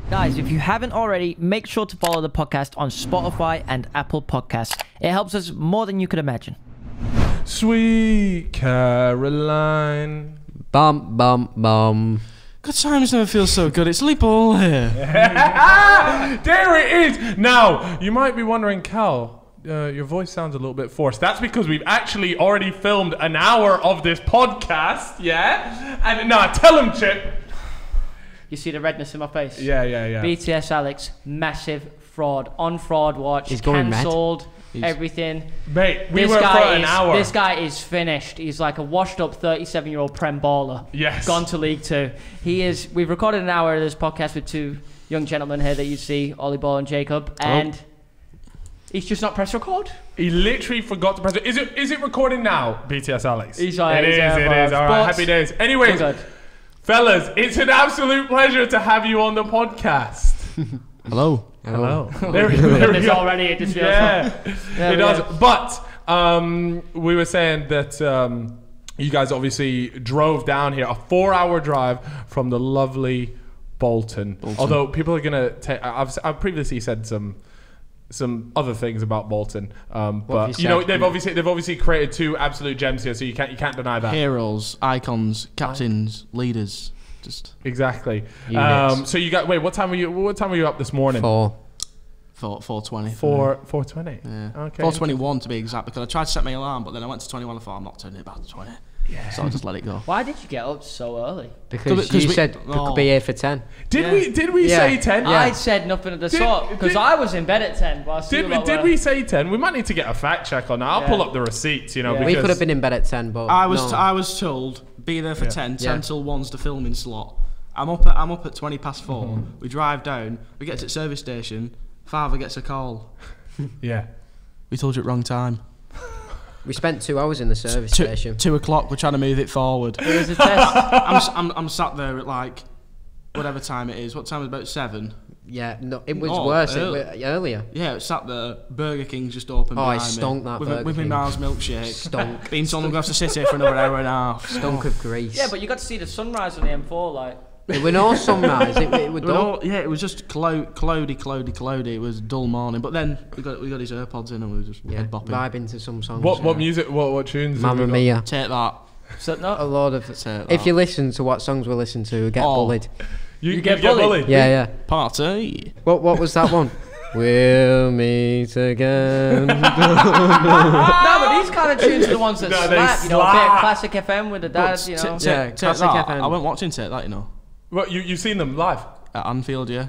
Guys, if you haven't already, make sure to follow the podcast on Spotify and Apple Podcasts. It helps us more than you could imagine. Sweet Caroline. Bum, bum, bum. Good times never feel so good. It's Lee Ball here. There it is. Now, you might be wondering, Cal, your voice sounds a little bit forced. That's because we've actually already filmed an hour of this podcast, yeah? And now, tell him, Chip. You see the redness in my face? Yeah. BTS Alex, massive fraud. On fraud watch. He's going cancelled. Everything. Mate, we were for an hour. This guy is finished. He's like a washed up 37-year-old Prem baller. Yes. Gone to League Two. He is. We've recorded an hour of this podcast with two young gentlemen here that you see, Ollie Ball and Jacob, and he's just not pressed record. He literally forgot to press it. Is it recording now, BTS Alex? He's like, it is. All right, happy days. Anyways, fellas, it's an absolute pleasure to have you on the podcast. Hello. There we go. Already, it just feels it does. But we were saying that you guys obviously drove down here, a 4-hour drive from the lovely Bolton. Although people are gonna take, I've previously said some other things about Bolton, but you know they've obviously created two absolute gems here, so you can't deny that. Heroes, icons, captains, leaders. Just exactly. Units. So you got what time were you up this morning? 4:20. 4:20. Yeah. Okay. 4:21 to be exact, because I tried to set my alarm, but then I went to 21. I thought I'm not turning it back to 20. Yeah. So I just let it go. Why did you get up so early? Because you said we could be here for 10. Did we say 10? Yeah. I said nothing of the sort because I was in bed at 10. Did we say 10? We might need to get a fact check on that. I'll pull up the receipts. You know, we could have been in bed at 10, but I was told be there for 10 till 1's the filming slot. I'm up at 20 past 4. We drive down. We get to the service station. Father gets a call. Yeah. We told you at wrong time. we spent 2 hours in the service station. 2 o'clock. We're trying to move it forward. It was a test. I'm sat there at like whatever time it is. What time is it? About 7? Yeah, no, it was worse earlier. Yeah, it sat there. Burger King's just opened behind it stunk, me. that with Burger my King. Mars milkshake. Stunk. Being told I'm going to have to sit here for another hour and a half. Stunk of grease. Yeah, but you got to see the sunrise on the M4, like. It was no sunrise. It was dull. Yeah, it was just cloudy. It was a dull morning. But then we got his AirPods in and we were just head bopping. Vibing to some songs. What music? What tunes? Mamma Mia. Take that. So no, A lot of. If you listen to what songs we listen to, we get bullied. You get bullied? Yeah. Party. What was that one? We'll meet again. no, but these kind of tunes are the ones that slap. You know, a bit of Classic FM with the dads. You know, Classic FM. I went watching Take That. You know. What you've seen them live At Anfield, yeah.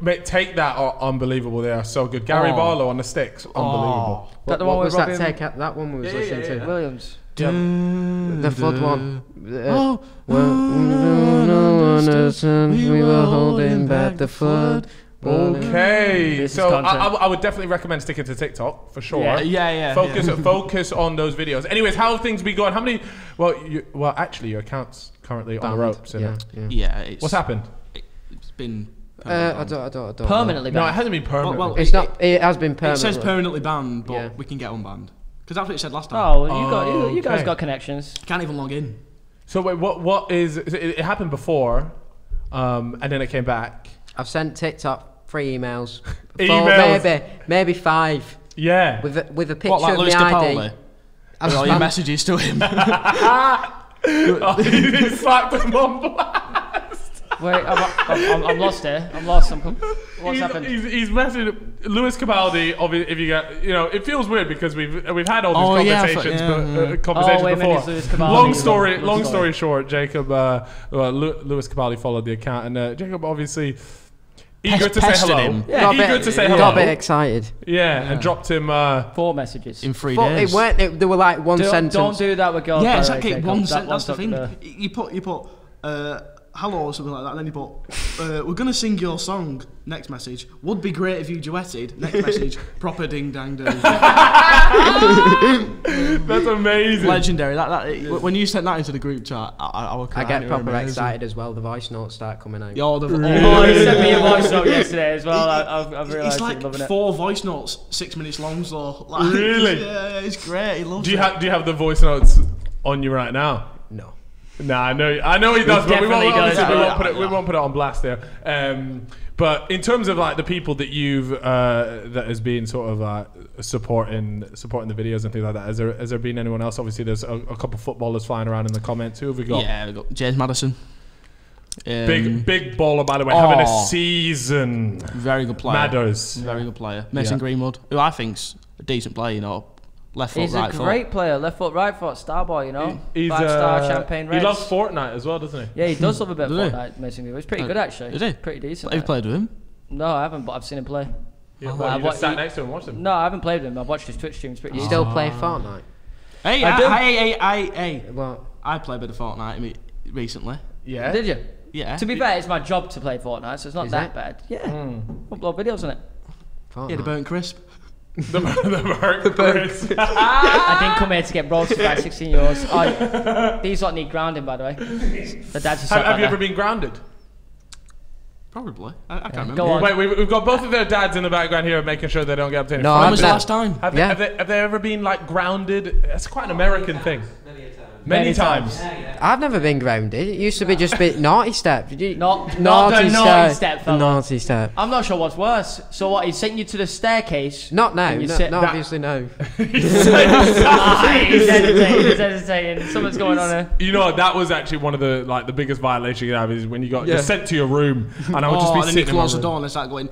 Mate, Take That are unbeful. They are so good. Gary Barlow on the sticks, unbelievable. That the What one was with that? Robin? That one we was listening to. Williams. The flood one. We were holding back the flood. Okay, so I would definitely recommend sticking to TikTok for sure. Yeah. Focus on those videos. Anyways, how have things been going? How many? Well, actually, your account's currently on the ropes. Yeah. What's happened? It's been. I don't Permanently banned. No, it hasn't been permanent. Well, It's not. It has been It permanent. says permanently banned, but we can get unbanned. Because that's what it said last time. Oh, you guys got connections. Can't even log in. So wait, what is? It happened before, and then it came back. I've sent TikTok 3 emails. Emails? Maybe 5. Yeah. With a picture What, like of Lewis my Capaldi? ID. With all your messages to him. He slapped him on blast. Wait, I'm lost here. I'm lost. What's happened? He's messaging Lewis Capaldi. If you get, it feels weird because we've had all these conversations before. Long story short, Jacob, Lewis Capaldi followed the account, and Jacob obviously eager to say hello. Eager to say hello. Got a bit excited. Yeah, and dropped him 4 messages in 3 days. They were like one sentence. Don't do that with girls. Yeah, exactly. One sentence. That's the thing. You put hello or something like that, and then you put we're gonna sing your song. Next message, would be great if you duetted. Next message, proper ding dang dong. That's amazing. Legendary. When you sent that into the group chat, I get proper excited as well. The voice notes start coming out. He sent me a voice note yesterday as well. I've realised it's like loving it. 4 voice notes, 6 minutes long. So really, yeah, it's great. He loves it. Do you have the voice notes on you right now? No. Nah, I know he does, but we definitely does. we won't put it on blast there. But in terms of like the people that you've that has been sort of supporting the videos and things like that, has there been anyone else? Obviously, there's a couple of footballers flying around in the comments. Who have we got? Yeah, we got James Maddison. Big baller, by the way, having a season. Very good player. Matters. Very good player. Mason Greenwood, who I think's a decent player, you know. Left foot, he's right a foot. great player. Left foot, right foot, star boy, you know. He's 5-star champagne Reds. He loves Fortnite as well, doesn't he? Yeah, he does love a bit of Does he? Fortnite, Mason Greenwood. He's pretty good, actually. Is he? Pretty decent. Have you played with him? No, I haven't, but I've seen him play. Yeah, well, you just sat next to him and watched him? No, I haven't played with him. I've watched his Twitch streams. Pretty You decent. still play Fortnite? Hey. What? I played a bit of Fortnite recently. Yeah. Did you? Yeah. To be fair, it's my job to play Fortnite, so it's not Is that it? bad. Yeah. Upload videos on it. Fortnite. Yeah, the burnt crisp. the Chris. I didn't come here to get roasted by 16-year-olds. Oh, these lot need grounding, by the way. The dads are Have you ever been grounded? Probably. I can't remember. Go on. Wait, we've got both of their dads in the background here making sure they don't get up to any No, fights. When was the that- last time? Have they ever been like grounded? That's quite an American thing. Many times. I've never been grounded. It used to be just a bit naughty step. Did you? Not the naughty step, fella. Naughty step. I'm not sure what's worse. So what? He's sent you to the staircase. Not now. and you No, sit- no, obviously no. He's hesitating. He's hesitating. Something's going on here. You know, that was actually one of the biggest violations you have is when you're sent to your room and I would just be and then you sitting in my close the room. door and it's like going.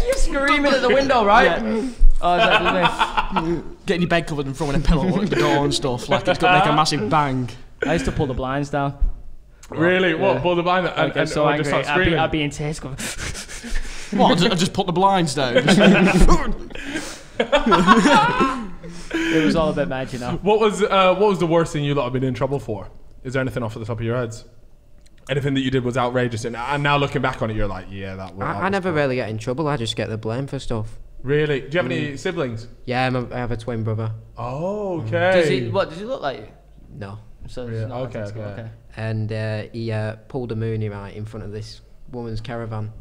You're screaming at the window, right? Oh, is that me? Getting your bed covered and throwing a pillow at the door and stuff. Like it's got to make a massive bang. I used to pull the blinds down. Really? What? Pull the blind and so or just angry. start screaming? I'd be in tears. Going, What? I just put the blinds down. it was all a bit mad, you know. What was the worst thing you lot have been in trouble for? Is there anything off the top of your heads? Anything that you did was outrageous, and now looking back on it, you're like, yeah, that was. I never really get in trouble. I just get the blame for stuff. Really? Do you have any siblings? Yeah, I have a twin brother. Oh, okay. Does he look like you? No. So Yeah, no, okay. And he pulled a moonie right in front of this woman's caravan.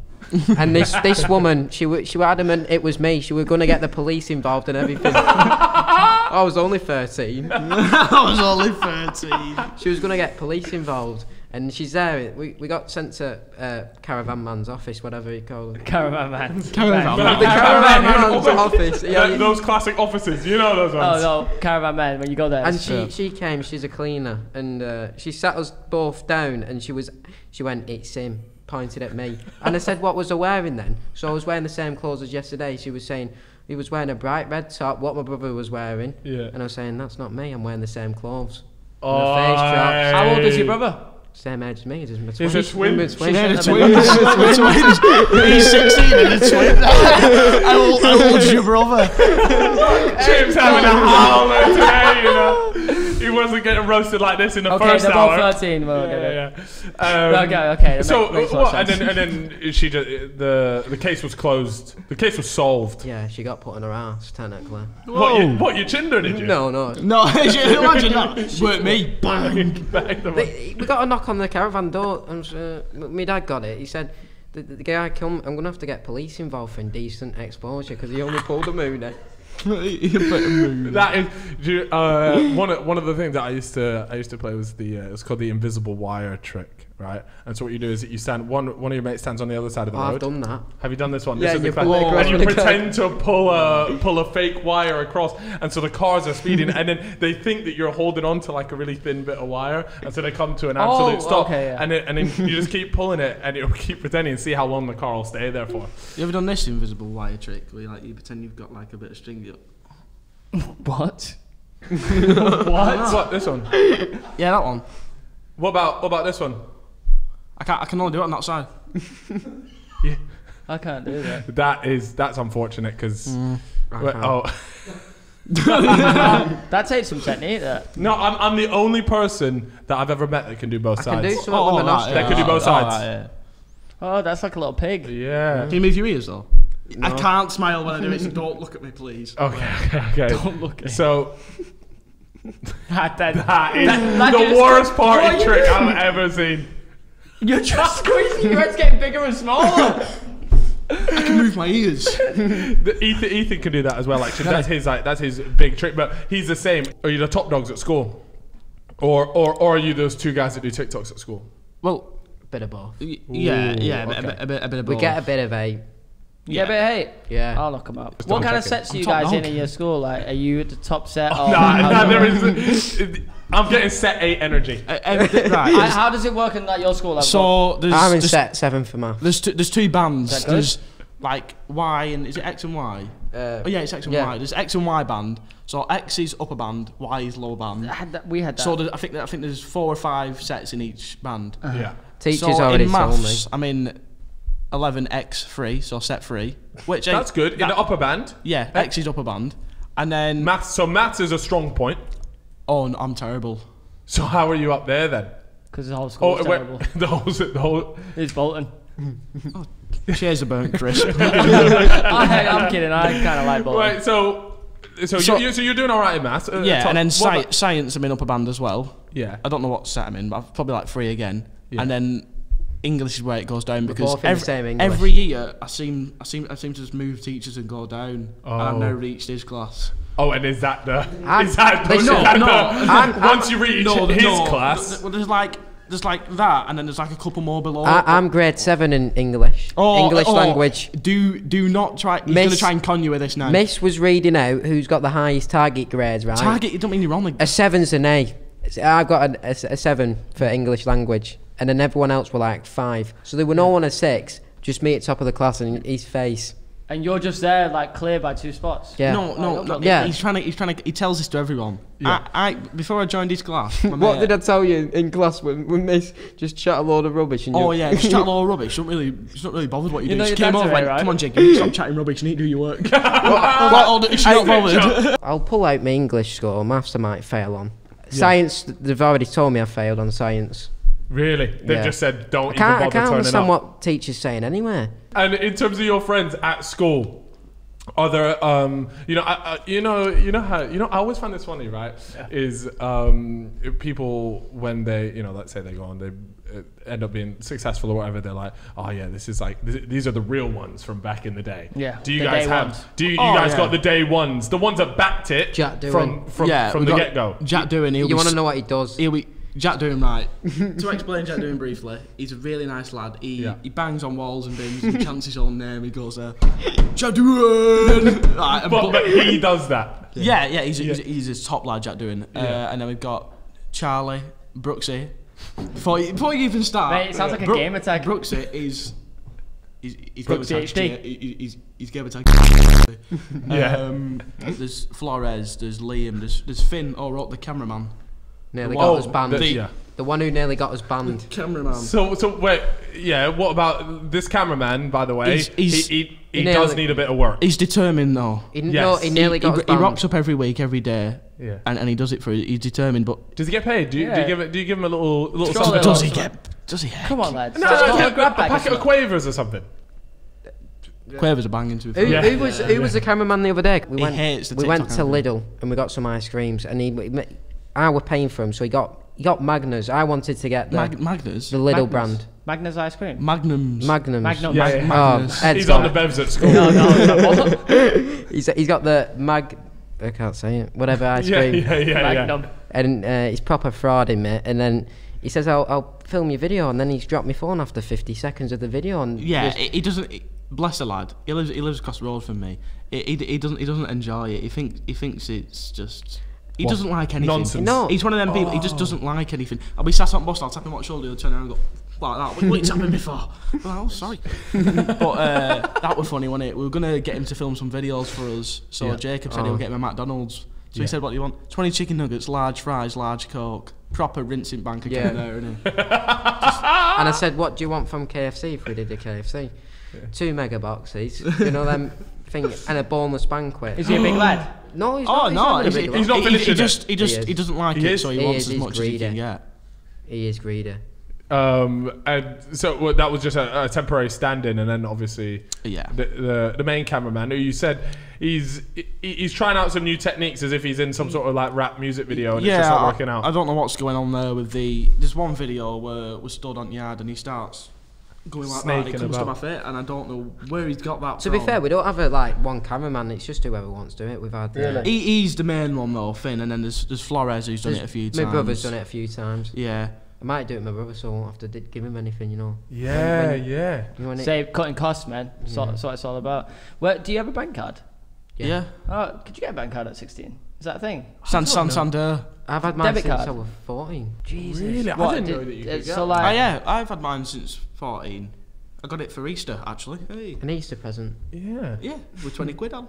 And this woman, she was adamant it was me. She was going to get the police involved and everything. I was only 13. I was only 13. She was going to get police involved. And she's there. We got sent to Caravan Man's office, whatever you call it. Caravan man. The Caravan Man's office. Yeah, Those classic offices, you know those ones. Oh no, Caravan man. When you go there. and she came. She's a cleaner, and she sat us both down. And she went, "It's him," pointed at me. And I said, "What was I wearing then?" So I was wearing the same clothes as yesterday. She was saying he was wearing a bright red top, what my brother was wearing. Yeah. And I was saying, "That's not me. I'm wearing the same clothes." Oh, And her face dropped. How old is your brother? Same age as me. He's my He's a twin. We're twins. Yeah, the twins. He's 16 and a twin. How old's your brother? James having a howler today, you know. He wasn't getting roasted like this in the first they're hour. both 13. Well, Okay. that So makes a lot what? of sense. And then she just the case was closed. The case was solved. Yeah, she got put on her ass, technically. What you chinned her, did you? No. No, imagine that. Weren't me. Bang. Bang them up. We got a knock on the caravan door, and my dad got it. He said, the guy come, I'm going to have to get police involved for indecent exposure because he only pulled a moonie. That is one of the things that I used to play was it's called the invisible wire trick, right? And so what you do is that you stand one of your mates stands on the other side of the road. I've done that. Have you done this one? Yeah, This is you the pull it across and you with a pretend to pull a fake wire across, and so the cars are speeding, and then they think that you're holding on to like a really thin bit of wire, and so they come to an absolute stop, okay, yeah. and then you just keep pulling it, and it'll keep pretending and see how long the car will stay there for. You ever done this invisible wire trick where you pretend you've got like a bit of string? What? What? This one? Yeah, that one. What about this one? I can only do it on that side. Yeah. I can't do that. That's unfortunate because That takes some technique. That. no, I'm the only person that I've ever met that can do both I sides. can do some of them right, That could do both sides. Yeah. Oh, that's like a little pig. Yeah. Can you move your ears though? No. I can't smile when I do it, so don't look at me, please. Okay. Don't look at me. So That is that the just- worst What are party you trick doing? I've ever seen. You're just squeezing your head's getting bigger and smaller. I can move my ears. Ethan can do that as well. Actually, that's his big trick. But he's the same. Are you the top dogs at school? Or are you those two guys that do TikToks at school? Well, Bit of both. yeah, a bit of both. We get a bit of hate. Yeah, but hey, Yeah. I'll look them up. What kind of sets are you top guys in dog. at your school? Like, are you at the top set? Or Nah, there is. I'm getting set 8 energy. Right. How does it work in like your school? Like, So I'm in set 7 for maths. there's two bands. Is that good? There's like Y and is it X and Y? Oh yeah, it's X and yeah. Y. There's X and Y band. So X is upper band, Y is lower band. we had that. So I think there's 4 or 5 sets in each band. Yeah. Teachers so already in told me. maths, I'm in 11X3, so set 3. Which That's good. In the upper band. Yeah, X is upper band, and then Maths. So maths is a strong point. oh, no, I'm terrible. So how are you up there then? Because the whole school is terrible. the whole. It's Bolton. Cheers, a burnt Chris. I'm kidding. I kind of like Bolton. Right. So you're doing all right in maths. Yeah, and then what about- science I'm in upper band as well. Yeah. I don't know what set I'm in, but I'm probably like 3 again. Yeah. And then English is where it goes down because both in the same English. every year I seem to just move teachers and go down. And I've now reached his class. Oh, and is that the? I'm- Is that the? No, is that no, the- I'm- once you reach his class. There's like that, and then there's like a couple more below. I'm grade 7 in English. English language. Do not try. He's gonna try and con you with this now. Miss was reading out who's got the highest target grades, right? Target. You don't mean you're wrong. A 7's an A. I've got a 7 for English language, and then everyone else were like 5. So there were no one at 6. Just me at top of the class and his face. And you're just there, like, clear by 2 spots. Yeah. No. Yeah. He's trying to. He tells this to everyone. Yeah. I before I joined his class. What did I tell you in class when Miss just chat a load of rubbish? And Oh you- yeah, just chat a lot of rubbish. She's not really bothered what you do. know She your came dad's over and away, went, right? "Come on, Jake, you need to stop chatting rubbish. You need to do your work." She's not bothered. I'll pull out my English score. Maths I might fail on. Science, they've already told me I failed on science. Really? They've Yeah. just said don't I even can't bother turning understand up. what teachers saying anyway. And in terms of your friends at school, are there I always find this funny, right? Yeah. Is people when they let's say they go on, they end up being successful or whatever, they're like, oh yeah, this is like these are the real ones from back in the day. Yeah, Do you the guys day have? ones. Do you Oh, guys yeah. got the day ones, the ones that backed it Jack from Doohan. the get go? Jack Doohan. You want to know what he does? He'll be Jack Doohan, right? To explain Jack Doohan briefly, he's a really nice lad. He bangs on walls and bins. He chants his own name. He goes, Jack Doohan. Right, But he does that. Yeah, he's his top lad, Jack Doohan. And then we've got Charlie, Brooksy. Before you even start, Mate, it sounds like a game attack. Brooksy is he's Brooksy HD. He's game attack. Yeah. There's Flores. There's Liam. There's Finn. The cameraman. Nearly The got one- us banned. The one who nearly got us banned. Cameraman. So wait, yeah. What about this cameraman? By the way, he nearly- does need a bit of work. He's determined though. He Yes. nearly got us He banned. rocks up every week, every day, Yeah. and he does it for. He's determined, but Does he get paid? Do you give him a little Sure, something? little- does he get? Come on, lads. No, Let's go no, and grab a bag or packet of something. quavers or something. Quavers are banging to Who, Yeah. who was the cameraman the other day? He hates the we went TikTok to camera. Lidl and we got some ice creams, and I were paying for him, so he got Magners. I wanted to get the Magnus. the Lidl Magnus. brand. Magnus ice cream. Magnums. Magnums. Magnum. Yeah, yeah. Magnus. Ed's He's got on the it. bevs at school. No, no. He's got the I can't say it. Whatever ice cream. Magnum. And he's proper frauding me. And then he says, "I'll film your video," and then he's dropped my phone after 50 seconds of the video. And Yeah, just- he doesn't. Bless the lad. He lives across the road from me. He doesn't enjoy it. He thinks it's just. He What? doesn't like anything. Nonsense. No. He's one of them people. He just doesn't like anything. I'll be sat on bus. I'll tap him on the shoulder. He'll turn around and go like that. What are you tapping me for? I'm like, oh, sorry. But that was funny, wasn't it? We were gonna get him to film some videos for us. So Yeah. Jacob said he'll get him a McDonald's. So he said, "What do you want? 20 chicken nuggets, large fries, large Coke, proper rinsing bank account there, isn't it?" And I said, "What do you want from KFC if we did a KFC? 2 mega boxes, you know them thing, and a boneless banquet." Is he a big lad? No, he's Oh not. no, He's not, he's not finishing it. He doesn't like He it, is. so he He wants is, as he's much as he can greedy. get. He is greedy. And so that was just a temporary stand-in, and then obviously Yeah. the main cameraman who you said he's trying out some new techniques as if he's in some sort of like rap music video, and it's just not working out. I don't know what's going on there with the. There's one video where we're stood on yard and he starts going like that. Snaking It comes to about. my feet, and I don't know where he's got that To from. be fair, we don't have one cameraman. It's just whoever wants to do it. We've had. He's the main one though, Finn, and then there's Flores who's done it a few times. My brother's done it a few times. Yeah. I might do it with my brother, so I won't have to give him anything, you know. Yeah, When- yeah. You want it? Save cutting costs, man. That's what it's all about. Well, do you have a bank card? Yeah. Oh, could you get a bank card at 16? Is that a thing? Santander. I've had mine Debit since card? I was 14. Jesus. Really? I didn't know that you could get so one. like, Yeah, I've had mine since 14. I got it for Easter, actually. Hey. An Easter present. Yeah. Yeah, with 20 quid on.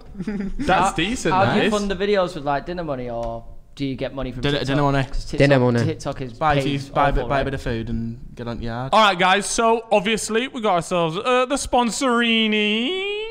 That's decent, how do you that fund is. the videos with like dinner money, or do you get money from TikTok? Dinner money. 'Cause TikTok, Dinner money. TikTok is Buy a pays buy awful, a right? bit of food and get on your yard. All right, guys. So obviously we got ourselves the sponsorini.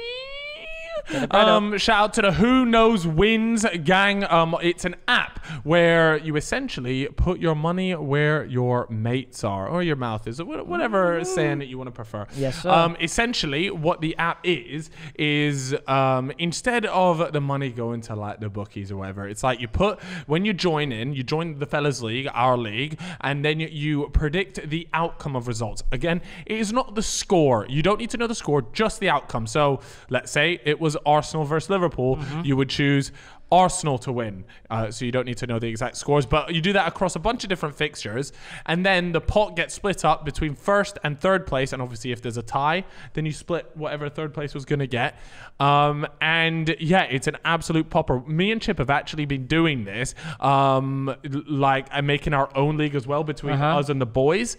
Shout out to the Who Knows Wins gang. It's an app where you essentially put your money where your mates are, or your mouth is, or whatever saying that you want to prefer. Yes, sir. Essentially, what the app is instead of the money going to like the bookies or whatever, it's like when you join the Fellas League, our league, and then you predict the outcome of results. Again, it is not the score. You don't need to know the score, just the outcome. So let's say it was Arsenal versus Liverpool. You would choose Arsenal to win. So you don't need to know the exact scores, but you do that across a bunch of different fixtures, and then the pot gets split up between first and third place, and obviously if there's a tie, then you split whatever third place was going to get. And yeah, it's an absolute popper. Me and Chip have actually been doing this, and making our own league as well between us and the boys.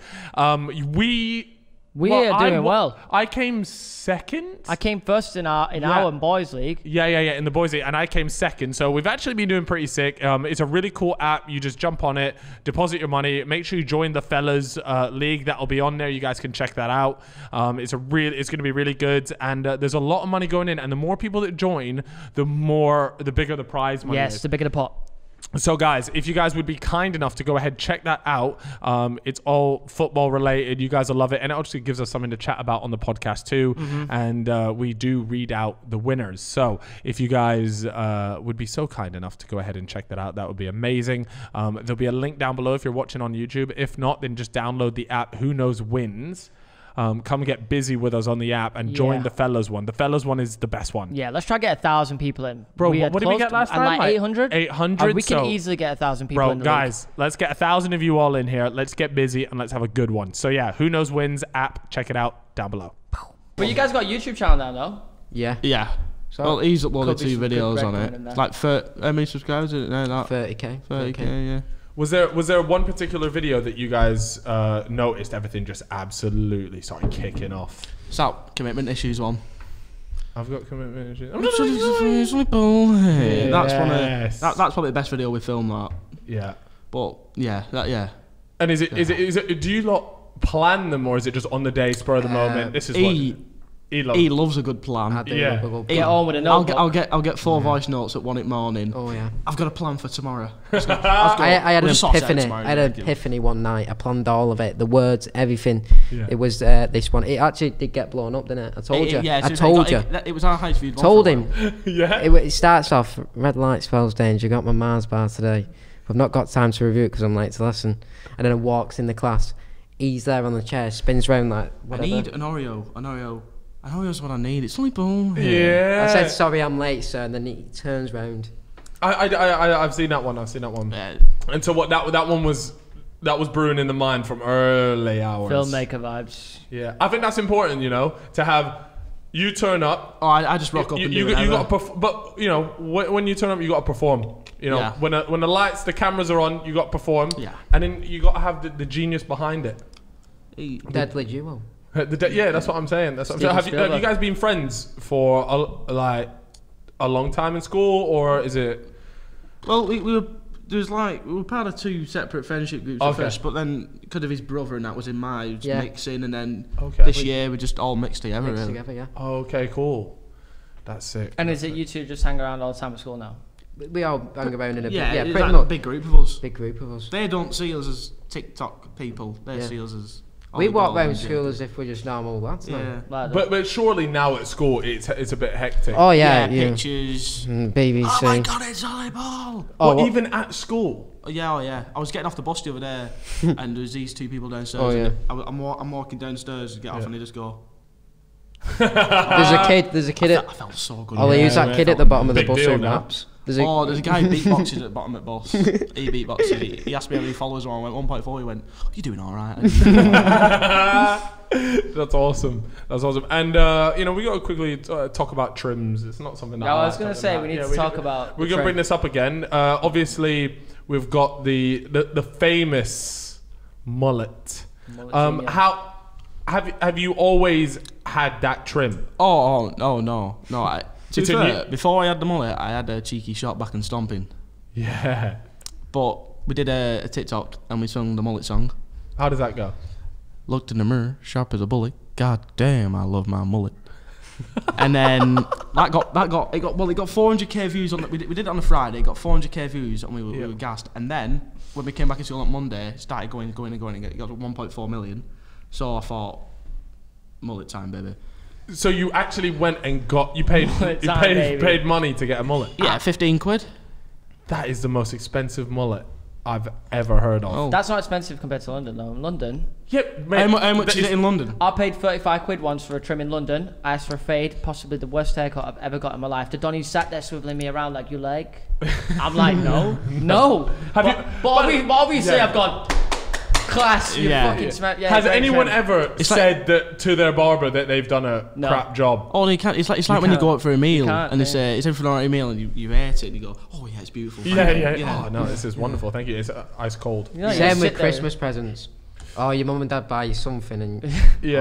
We are doing well. I came second. I came first in our boys league. Yeah, in the boys league, and I came second. So we've actually been doing pretty sick. It's a really cool app. You just jump on it, deposit your money. Make sure you join the Fellas League. That'll be on there. You guys can check that out. It's going to be really good, and there's a lot of money going in. And the more people that join, the bigger the prize money is. Yes, the bigger the pot. So guys, if you guys would be kind enough to go ahead, check that out. It's all football related. You guys will love it. And it also gives us something to chat about on the podcast too. And we do read out the winners. So if you guys would be so kind enough to go ahead and check that out, that would be amazing. There'll be a link down below if you're watching on YouTube. If not, then just download the app Who Knows Wins. Come get busy with us on the app and join the Fellas one. The Fellas one is the best one. Yeah, let's try to get 1,000 people in. Bro, what did we get last time? Like 800? 800. We can easily get 1,000 people in the guys, let's get 1,000 of you all in here. Let's get busy and let's have a good one. So yeah, Who Knows Wins app. Check it out down below. But you guys got a YouTube channel now, though? Yeah. Yeah. So Well, he's uploaded could be 2 some good videos bread on coming in it. there. Like, how many subscribers is it now? That 30k. 30k, yeah. Was there one particular video that you guys noticed everything just absolutely started kicking off? It's that commitment issues one. I've got commitment issues. That's that's probably the best video we filmed. That. Yeah. But yeah. And is it? Do you lot plan them, or is it just on the day, spur of the moment? This is what he loves a good plan. I do Yeah. love a good Get plan. on with a notebook. I'll get 4 voice notes at 1 in the morning. Oh yeah. I've got a plan for tomorrow. I had an We'll just sort it out epiphany. tomorrow, I had an yeah. epiphany one night. I planned all of it, the words, everything. Yeah. It was this one. It actually did get blown up, didn't it? I told you. Yeah, I told you. It was our highest viewed one. Told for a him. while. Yeah. It starts off, red light spells danger, got my Mars bar today. I've not got time to review it because I'm late to lesson. And then it walks in the class. He's there on the chair, spins round like I whatever. need an Oreo. An Oreo's what I need. It's only bull. Yeah. I said, sorry, I'm late, sir. And then he turns round. I've seen that one. Yeah. And so what that one was brewing in the mind from early hours. Filmmaker vibes. Yeah, I think that's important. To have you turn up. Oh, I just rock up and do whatever. You got to but when you turn up, you got to perform. Yeah. When the lights, the cameras are on, you got to perform. Yeah. And then you got to have the genius behind it. Deadly duo. Yeah, that's what I'm saying. That's what I'm saying. Have you guys been friends for a long time in school, or is it? Well, we were part of 2 separate friendship groups at first, but then because of his brother and that was in my mixing, and then this year we just all mixed together. Mixed Really. together, yeah. Okay, cool. That's sick. And is it you two just hang around all the time at school now? We all hang around in a Yeah, pretty like much. a big group of us. Big group of us. They don't see us as TikTok people. They see us as We walk around school as if we're just normal lads. Yeah. But surely now at school it's a bit hectic. Oh yeah, pictures. BBC. Oh my god, it's volleyball. Well, even at school. Yeah. I was getting off the bus the other day, and there's these two people downstairs. Oh yeah. I'm walking downstairs to get off, and they just go. There's a kid. I felt so good. Ollie, who's that kid at the bottom of the bus who raps? There's a guy who beatboxes at the bottom at boss. He beatboxes. He asked me how many followers I went 1.4. He went, "Oh, you're doing all right." That's awesome. And we got to quickly talk about trims. It's not something that I was going to say we need to talk about. We're going to bring this up again. Obviously, we've got the famous mullet. How have you always had that trim? Oh no. To be fair, before I had the mullet, I had a cheeky shot back and stomping. Yeah. But we did a TikTok and we sung the mullet song. How does that go? Looked in the mirror, sharp as a bullet. God damn, I love my mullet. And then it got 400k views on. We did it on a Friday. It got 400k views, and we were gassed. And then when we came back into school on Monday, it started going. It got to 1.4 million. So I thought, mullet time, baby. So you actually went and paid money to get a mullet? Yeah, 15 quid. That is the most expensive mullet I've ever heard of. Oh. That's not expensive compared to London, though. In London, how much is it in London? I paid 35 quid once for a trim in London. I asked for a fade, possibly the worst haircut I've ever got in my life. The Donny sat there swiveling me around like, you like? I'm like, no. But obviously I've gone, class, you fucking smack. Yeah, has anyone ever said that to their barber that they've done a crap job? Oh, you can't. It's like when you go out for a meal and they say it's everything alright meal and you ate it and you go, oh yeah, it's beautiful. Yeah. Oh no, this is wonderful. Thank you. It's ice cold. Same with Christmas presents. Oh, your mum and dad buy you something and you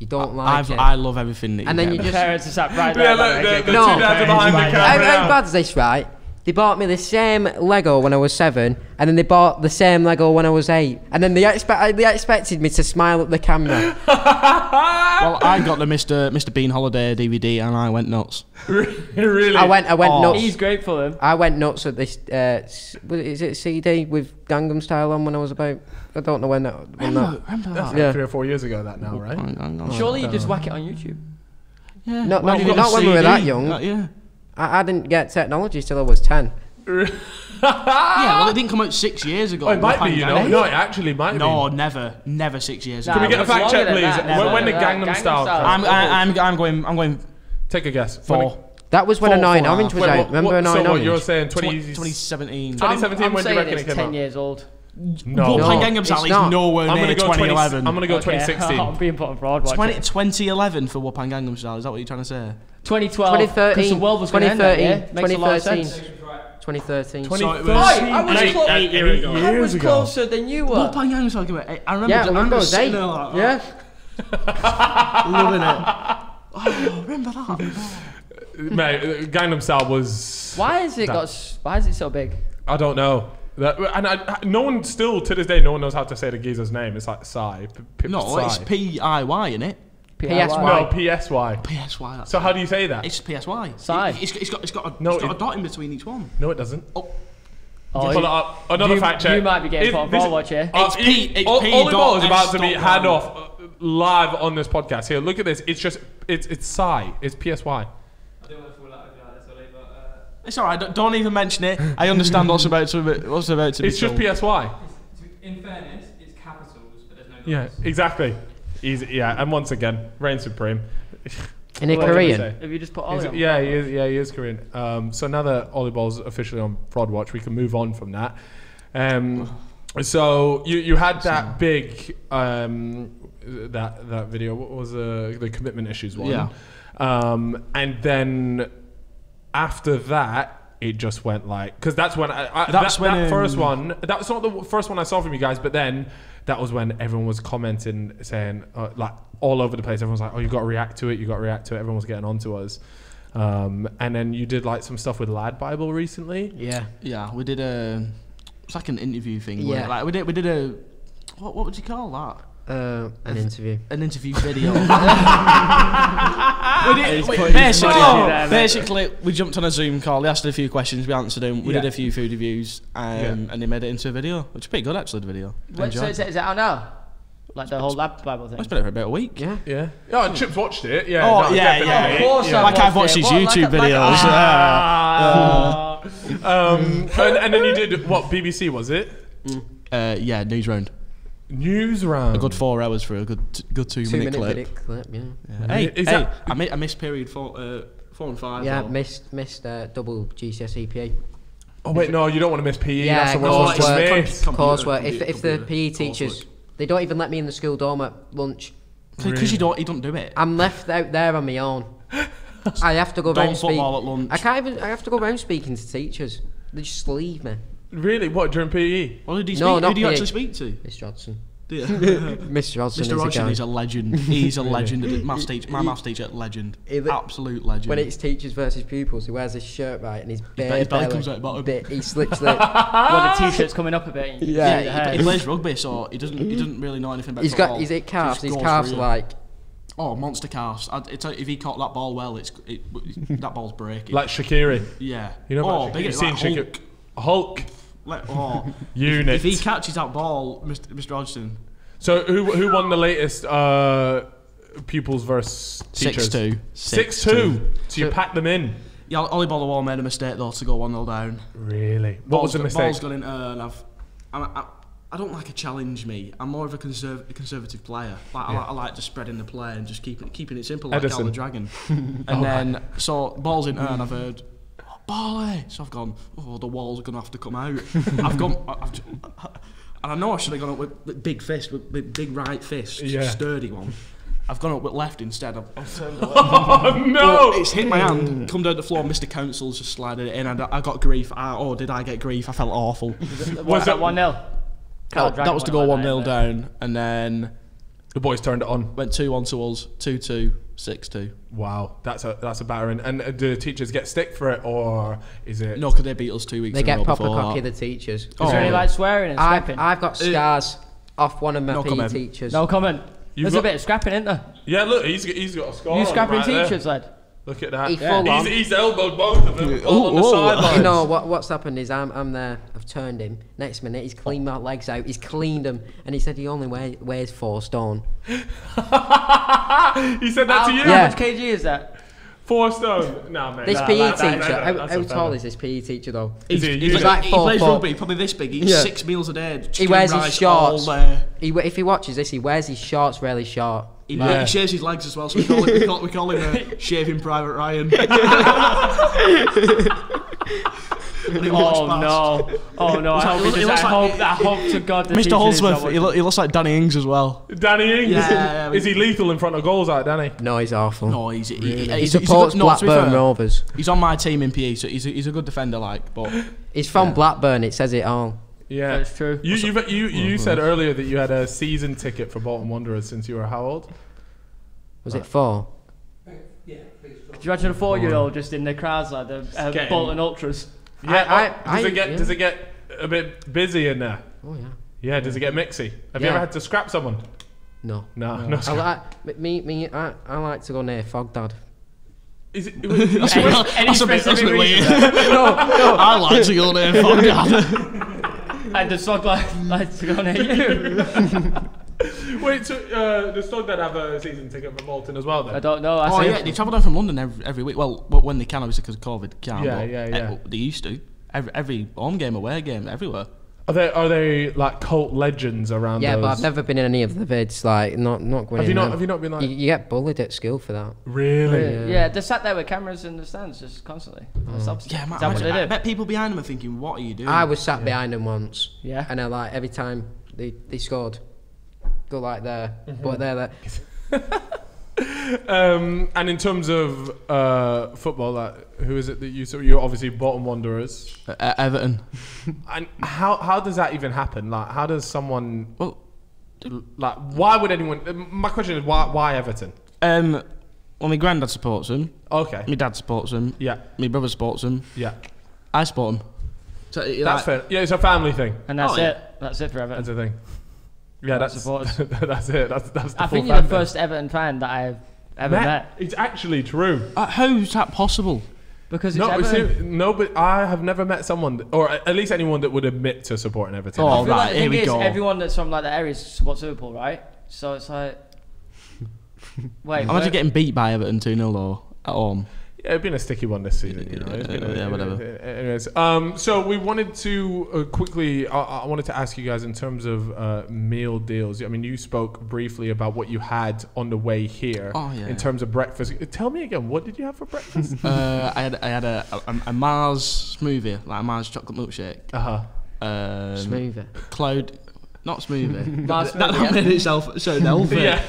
don't like it. I love everything that and then you the just parents are sat right there. The two dads are behind the camera. How bad's this, right? They bought me the same Lego when I was 7, and then they bought the same Lego when I was 8, and then they expected me to smile at the camera. Well, I got the Mr. Bean Holiday DVD, and I went nuts. Really? I went nuts. He's grateful for him. I went nuts at this. Is it CD with Gangnam Style on when I was about? I don't know when that. Remember that? That's 3 or 4 years ago. That now, right? Surely you just whack it on YouTube. Yeah. Not when we were that young. Yeah. I didn't get technology till I was 10. Yeah, well, it didn't come out 6 years ago. Oh, it might be, you know. No, it actually might be. No, never 6 years ago. Can we get a fact check, please? When did Gangnam Style? I'm going. Take a guess. 4. That was when Annoying Orange was out. Remember Annoying Orange? So you're saying 2017. 2017 when do you reckon it came out? 10 years old. No. Gangnam Style is nowhere near 2011. I'm going to go 2016. I'm being put on fraud. 2011 for Whoopang Gangnam Style. Is that what you're trying to say? 2012. 2013. The world was going to end that year. Makes a lot of sense. 2013. I was 8 years ago. I was closer than you were. Whoopang Gangnam Style came out. I remember. Yeah, I remember it was 8. Yeah. Loving it. Oh, remember that? Mate, Gangnam Style was. Why is it so big? I don't know. No one still to this day. No one knows how to say the geezer's name. It's like Psy. No, it's PIY, isn't it? PSY. No, PSY. PSY. So how do you say that? It's PSY. Psy. It's got a dot in between each one. No, it doesn't. Oh, pull it up. Another fact check. You might be getting put on fraud watch here. Ollie Ball is about to be hand off live on this podcast. Here, look at this. It's Psy. It's PSY. It's alright, don't even mention it. I understand what's about to be It's just PSY. In fairness, it's capitals, but there's no dots. Yeah, exactly. Easy, yeah, and once again, reign supreme. In a Korean? Have you just put Ollie on? Yeah, he is Korean. So now that Ollie Ball's officially on Fraud Watch, we can move on from that. So you had that big that video. What was the commitment issues one? Yeah. And then after that, it just went like, because that's when first one. That was not the first one I saw from you guys, but then that was when everyone was commenting, saying like all over the place. Everyone was like, "Oh, you got to react to it. You got to react to it." Everyone was getting onto us. And then you did like some stuff with Lad Bible recently. Yeah. We did it's like an interview thing. Yeah. Like we did a what would you call that? An interview. An interview video. Basically, we jumped on a Zoom call. They asked a few questions. We answered them. We did a few food reviews, and they made it into a video, which is pretty good actually. The video. So is it out now? Like the whole lab Bible thing. It's been for about a week. Yeah. Yeah. Oh, and Chips watched it. Yeah. Oh, no, yeah, definitely. yeah. Of course I've watched his YouTube videos. And then you did what? BBC was it? Yeah, news round. News round. A good 4 hours for a good 2-minute clip. Yeah. Hey, I missed period 4 and 5. Yeah, missed double GCSE PE. Oh wait, no, you don't want to miss PE. Yeah, That's the worst one to miss. Coursework. If the PE teachers, they don't even let me in the school dorm at lunch. Because you don't do it. I'm left out there on my own. I have to go Don't round football at lunch. I have to go round speaking to teachers. They just leave me. Really? What, during PE? Well, who do you, No, speak, not who do you PE. actually speak to? Mr. Hodgson. Yeah. Mr. Hodgson. Mr. Hodgson is a legend. He's a legend. My maths teacher, legend. Absolute legend. When it's teachers versus pupils, he wears his shirt right and his bare his belly belly comes out the bottom. bit, he slips the... Well, the t-shirt's coming up a bit. Yeah, he plays rugby, so he doesn't really know anything about football. He's at calves. Just His goes calves for are you. like... Oh, monster calves. If he caught that ball well, that ball's breaking. Like Shaqiri. Yeah. You know about big. You've seen Hulk. Hulk. Unit. If he catches that ball, Mr. Hodgson. So who won the latest pupils versus teachers? 6-2. 6-2. So you packed them in. Yeah, Ollie Ball made a mistake though to go 1-0 down. Really? What was the mistake? Ball's gone in, and I don't like a challenge. Me, I'm more of a conservative player. I like just spreading the play and just keeping it simple, like Edison. Cal the Dragon. And then ball's in, and I've heard, oh, Bally. So I've gone, oh, the wall's gonna have to come out. And I know I should have gone up with big fist, with big right fist, sturdy one. I've gone up with left instead. I've turned away. Oh no! But it's hit my hand, come down the floor. Mr. Council's just slided it in, and I got grief. Did I get grief? I felt awful. Was that 1-0? That was to go 1-0 down, and then the boys turned it on. Went 2-1 to us, 2-2, 6-2. Wow, that's a battering. And do the teachers get stick for it, or is it? No, because they beat us 2 weeks. They get proper before cocky, that. the teachers. Is there any like swearing and scrapping? I've got scars off one of my PE teachers. No comment. There's a bit of scrapping, isn't there? Yeah, look, he's got a scar. You scrapping right teachers, there. lad? Look at that. He's He's elbowed both of them on the sidelines. You know what's happened is I'm there. I've turned him. Next minute, he's cleaned my legs out. He's cleaned them, and he said he only weighs 4 stone. He said that to you? How much kg is that? 4 stone. No, mate. This PE teacher. How tall is this PE teacher though? He's like he 4 plays foot. rugby, probably this big. He eats 6 meals a day. He wears his rice, shorts. all there. If he watches this, he wears his shorts really short. He shaves his legs as well, so we call him Shaving Private Ryan. Oh no! I hope to God the Mr. Holdsworth, he looks like Danny Ings as well. Danny Ings? Yeah, is he lethal in front of goals like Danny? No, he's awful. No, he supports Blackburn Rovers. He's on my team in PE, so he's a good defender, but he's from Blackburn. It says it all. Yeah, that's true. You said earlier that you had a season ticket for Bolton Wanderers since you were how old? Was it 4? Yeah. Do you imagine a 4-year-old just in the crowds like the Bolton Ultras? Yeah. Does it get a bit busy in there? Oh yeah. Yeah. Does it get mixy? Have you ever had to scrap someone? No. No. I like to go near Fog Dad. Is it? That's a bit weird. No. I like to go near Fog Dad. And does Fog like to go near you? Wait, so does Fog Dad have a season ticket for Bolton as well then? I don't know. They travel down from London every week. Well, when they can, obviously because of COVID, can't. Yeah. They used to. Every home game, away game, everywhere. Are they like cult legends around? Yeah, those? but I've never been in any of the vids. Like, not going. Have you not been like? You get bullied at school for that. Really? Yeah, they're sat there with cameras in the stands just constantly. I bet people behind them are thinking, "What are you doing?" I was sat behind them once. Yeah. And I like every time they scored, go like there, but they're there. And in terms of football, who is it that you're obviously Bolton Wanderers, Everton. And how does that even happen? Like, how does someone why would anyone? My question is why Everton? Well, my granddad supports them. Okay. My dad supports them. Yeah. My brother supports them. Yeah. I support them. So, that's fair. Yeah, it's a family thing. And that's it. That's it for Everton. That's the thing. Yeah, that's that's it. That's the I full think you're the fan first Everton fan that I've ever met. It's actually true. How's that possible? Because it's Everton. But I have never met someone, or at least anyone that would admit to supporting Everton. I feel like the thing is, everyone that's from like the area supports Liverpool, right? So it's like, wait. Imagine getting beat by Everton 2-0 though at home. Yeah, it's been a sticky one this season, you know. Whatever. Anyways, so we wanted to quickly. I wanted to ask you guys in terms of meal deals. I mean, you spoke briefly about what you had on the way here. In terms of breakfast. Tell me again, what did you have for breakfast? I had a Mars smoothie, like a Mars chocolate milkshake. Smoothie. Cloud. Not smoothie. That made itself so healthy. Yeah.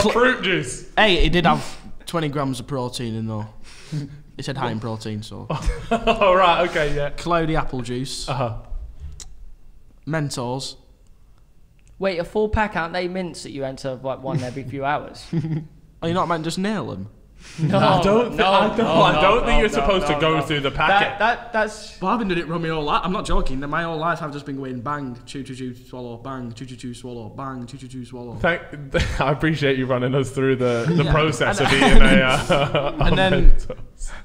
Fruit juice. Hey, it did have 20 grams of protein in though. It said high in protein, so. Oh, right, okay, yeah. Cloudy apple juice. Mentos. Wait, a full pack, aren't they mints that you enter like one every few hours? Are you not meant to just nail them? No, I don't think you're supposed to go through the packet. That's. But I've been doing it from my whole life. I'm not joking. My whole life I've just been going bang, chew, chew, chew, swallow, bang, chew, chew, chew, swallow, bang, chew, chew, chew, swallow. I appreciate you running us through the process of eating a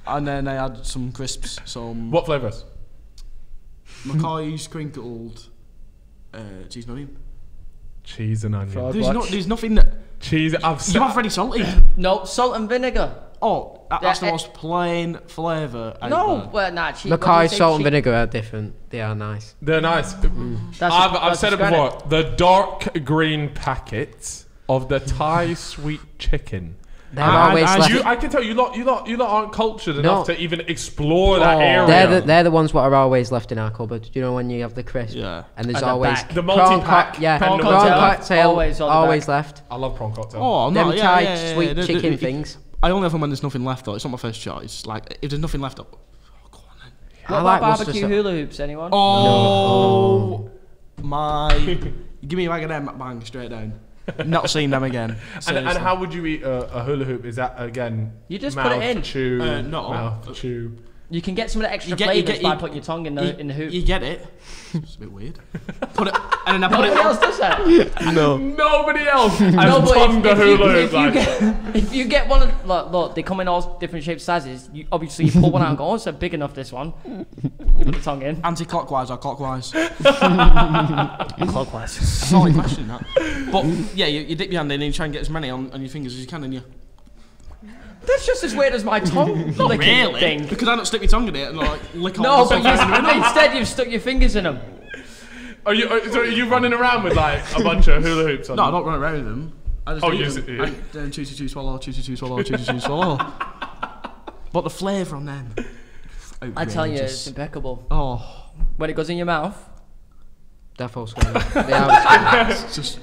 and then I had some crisps. Some what flavours? McCoy's crinkled cheese and onion. Cheese and onion. There's nothing that. Cheese. You have already salted. No, salt and vinegar. Oh, that's the most plain flavour. No, well, nah. Mackay's salt and vinegar are different. They are nice. They're nice. I've said it before. The dark green packets of the Thai sweet chicken. I can tell you lot aren't cultured enough to even explore that area. They're the ones what are always left in our cupboard. You know when you have the crisp, and there's always the multi-pack, prawn cocktail, always left. I love prawn cocktail. Oh no, them Thai sweet chicken things. I only have them when there's nothing left though. It's not my first choice. Like if there's nothing left, go on then. What about barbecue hula hoops? Anyone? Oh my! Give me a bag of them, bang straight down. Not seen them again. And how would you eat a hula hoop? Is that again? You just put it in. Chew. Mouth chew. You can get some of the extra flavours by putting your tongue in the hoop. You get it. It's a bit weird. Put it, and then I put Nobody else does that. No. Nobody else has tongued the hula hoop. If you get one of look, they come in all different shapes, sizes. You obviously pull one out and go, oh, it's big enough. This one. You put the tongue in. Anti-clockwise or clockwise? Clockwise. Solid question that. But yeah, you dip your hand in and you try and get as many on your fingers as you can, and you. That's just as weird as my tongue licking thing. Because I don't stick my tongue in it and like lick all No, but instead you've stuck your fingers in them. Are you running around with like a bunch of hula hoops on? No, I don't run around with them. I just eat them. And then chew, swallow, chew, swallow, chew, swallow. But the flavour on them. I tell you, it's impeccable. Oh. When it goes in your mouth. Defo granite. It's just.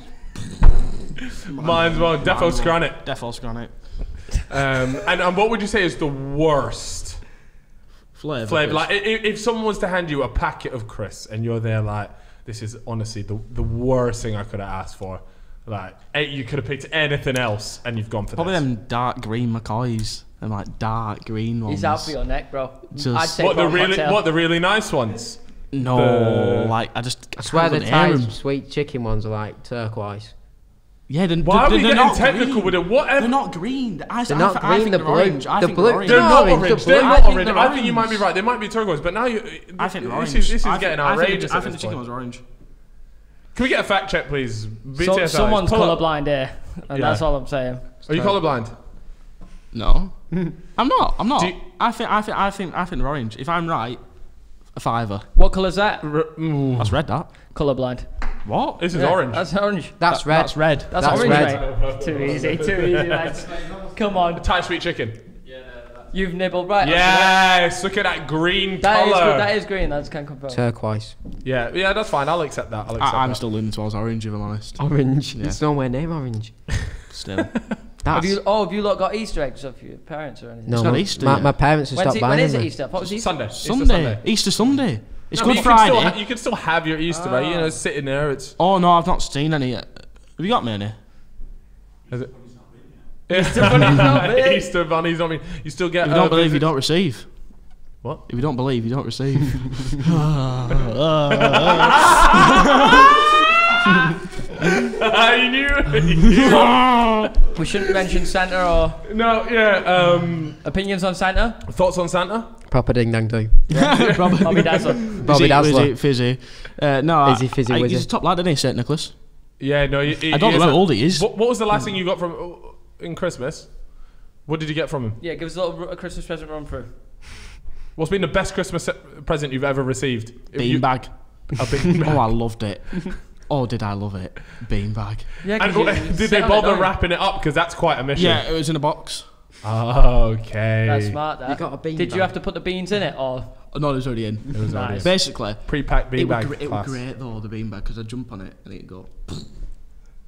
Mine's well. Defo granite. Defo granite. And what would you say is the worst flavour? Like if someone was to hand you a packet of crisps and you're there like, this is honestly the worst thing I could have asked for. Like you could have picked anything else and you've gone for probably them dark green McCoys. Them like dark green ones. He's out for your neck, bro. I'd say the really nice ones? No, I swear the Thai sweet chicken ones are like turquoise. Yeah, why are we getting technical with it? Whatever. They're not green. They're not green. They're orange. They're not orange. They're not orange. I think you might be right. They might be turquoise, but now I think this is getting outrageous. I think the chicken was orange. Can we get a fact check, please? Someone's colourblind here, and that's all I'm saying. Are you colourblind? No, I'm not. I think they're orange. If I'm right, a fiver. What colour's that? That's red. That colourblind. What? This is orange. That's orange. That's red. That's red. That's orange, red. Too easy, lads. Come on. Thai sweet chicken. You've nibbled right. Yes, look at that green colour. That is green. That's can confirm. Turquoise. Yeah, that's fine. I'll accept that. I'm still leaning towards orange, if I'm honest. Orange. Yeah. It's nowhere near orange. Still. Have you lot got Easter eggs of your parents or anything? No, it's not Easter. My parents have stopped buying them. When is it Easter? What was Easter? Sunday. Easter Sunday. It's Good you Friday. You can still have your Easter, right? You know, sitting there. It's. Oh no, I've not seen any yet. Have you got me any? Is it? Easter bunny's not big. Easter bunny's not big. You still get. If you don't believe, you don't receive. What? If you don't believe, you don't receive. I knew. We shouldn't mention Santa or. No, yeah. Opinions on Santa? Thoughts on Santa? Proper ding dang do. Bobby Dazzler. Bobby Dazzler. Is Fizzy? No, Is he Fizzy Wizzy? He's a top lad, isn't he, St. Nicholas? Yeah, no. I don't know how old he is. What was the last thing you got from in Christmas? What did you get from him? Yeah, give us a little Christmas present run through. What's been the best Christmas present you've ever received? Beanbag. A beanbag. Oh, I loved it. Oh, did I love it? Beanbag. Yeah, and did they bother wrapping it up? Because that's quite a mission. Yeah, it was in a box. Okay. That's smart. That. You got a bean Did you bag? have to put the beans in it, or? Oh, no, it was already in. It was already Nice. Basically, pre-packed it beanbag. was class. great though, the beanbag, because I'd jump on it and it'd go.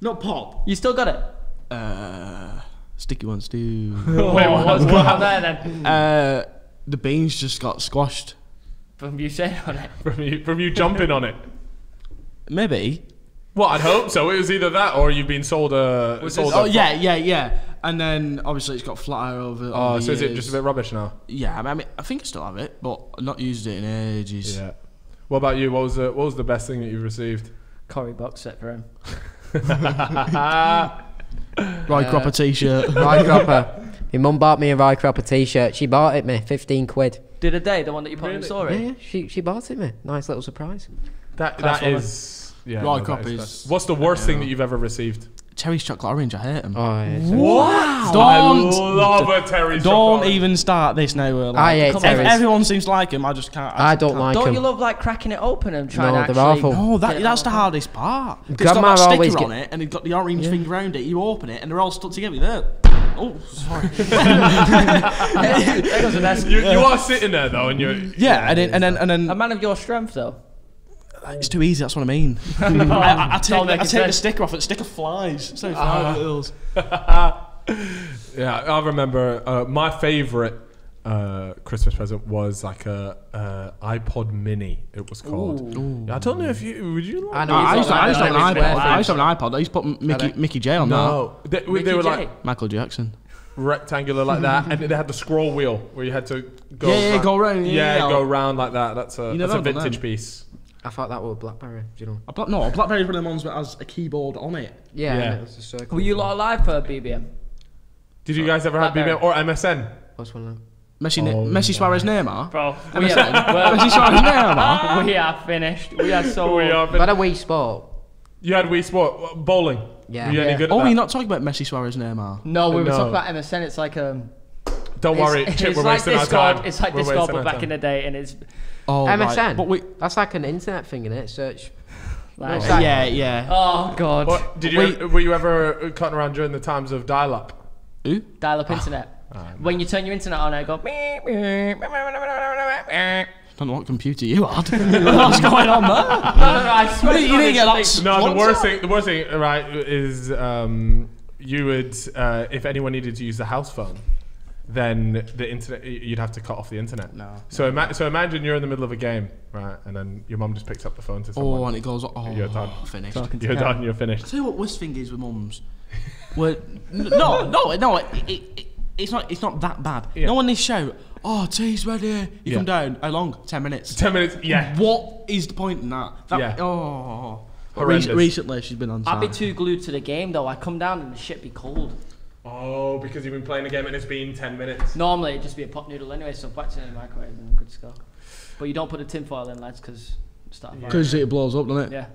Not pop. You still got it? Sticky ones too. Wait, what's going on there then? The beans just got squashed. From you saying on it. From you jumping on it. Maybe. Well, I'd hope so. It was either that or you've been sold a. Oh yeah. And then obviously it's got flat iron over. Oh, so is it just a bit rubbish now? Yeah, I mean, I think I still have it, but I've not used it in ages. Yeah. What about you? What was the best thing that you've received? Corrie box set for him. Cropper t-shirt. Rye Cropper. My mum bought me a Rye Cropper t-shirt. She bought it me, 15 quid. Did a day, the one that you put in the story? Yeah, she bought it me. Nice little surprise. That is. Yeah. Rye no, Crop that is. What's the worst thing that you've ever received? Terry's chocolate orange, I hate them. Oh, yeah. Wow! Don't love a Terry's Don't chocolate. even start this now. Like, I hate Terry's. Everyone seems to like him. I just can't. I don't like Don't them. you love like cracking it open and trying No, to they're actually... awful. No, get it that's the open? hardest part. It's Grandma got that always sticker get- on it, and it's got the orange thing around it. You open it, and they're all stuck together. There. Oh, sorry. That goes an S. You are sitting there though, and you're. Yeah, and then A man of your strength, though. it's too easy. That's what I mean. I Don't make take it the sense. sticker off. And the sticker flies. So flies. Yeah, I remember my favourite Christmas present was like a iPod Mini. It was called. Ooh. I don't know if you would you. Like I know. I used to have an Like iPod. square I used to have an iPod. I used to put Mickey J on that. No, they Mickey were J. like Michael Jackson. rectangular like that, and they had the scroll wheel where you had to go. Yeah, go round. Yeah, Yeah, go round like that. That's You a never done vintage them? piece. I thought that was Blackberry, do you know? No, Blackberry's one of the ones that has a keyboard on it. Yeah, Yeah. and it was a circle. Were you lot alive for BBM? Did you guys ever have Blackberry. BBM or MSN? What's one of them? Messi Suarez Neymar. Bro, Messi Suarez Neymar. we are finished. We are so... We are. But a Wii Sport. You had Wii Sport bowling. Yeah. Were you any Yeah. good at Oh, that? you're not talking about Messi Suarez Neymar. No, we were No. talking about MSN. It's like Don't worry, Chip. it's We're like wasting our Discord. time. It's like We're Discord, wasting but our back time. in the day, and it's Oh, MSN? Right. But we. That's like an internet thing, innit? Search. like... It's like- Yeah. Oh, God. What, were you ever cutting around during the times of dial-up? Who? Dial-up internet. When you turn your internet on, I go... I don't know what computer you had. What's going on there? No, I swear You didn't get that. No, the worst thing, right, is you would if anyone needed to use the house phone, then the internet you'd have to cut off the internet. No. So imagine you're in the middle of a game, right, and then your mum just picks up the phone to someone. Oh, and it goes. Oh, You're done. Finished. You're done. You're finished. I'll tell you what worst thing is with mums. Well, it's not that bad. Yeah. No one needs shout. Oh, tea's ready. You Yeah. come down. How long? 10 minutes. 10 minutes. Yeah. What is the point in that? Yeah. Oh. Horrendous. Recently, she's been on. I'd be site. too glued to the game, though. I come down and the shit be cold. Oh, because you've been playing a game and it's been 10 minutes. Normally, it'd just be a pot noodle anyway, so whack it in the microwave and I'm good to go. But you don't put the tin foil in, lads, because Because it blows up, doesn't it?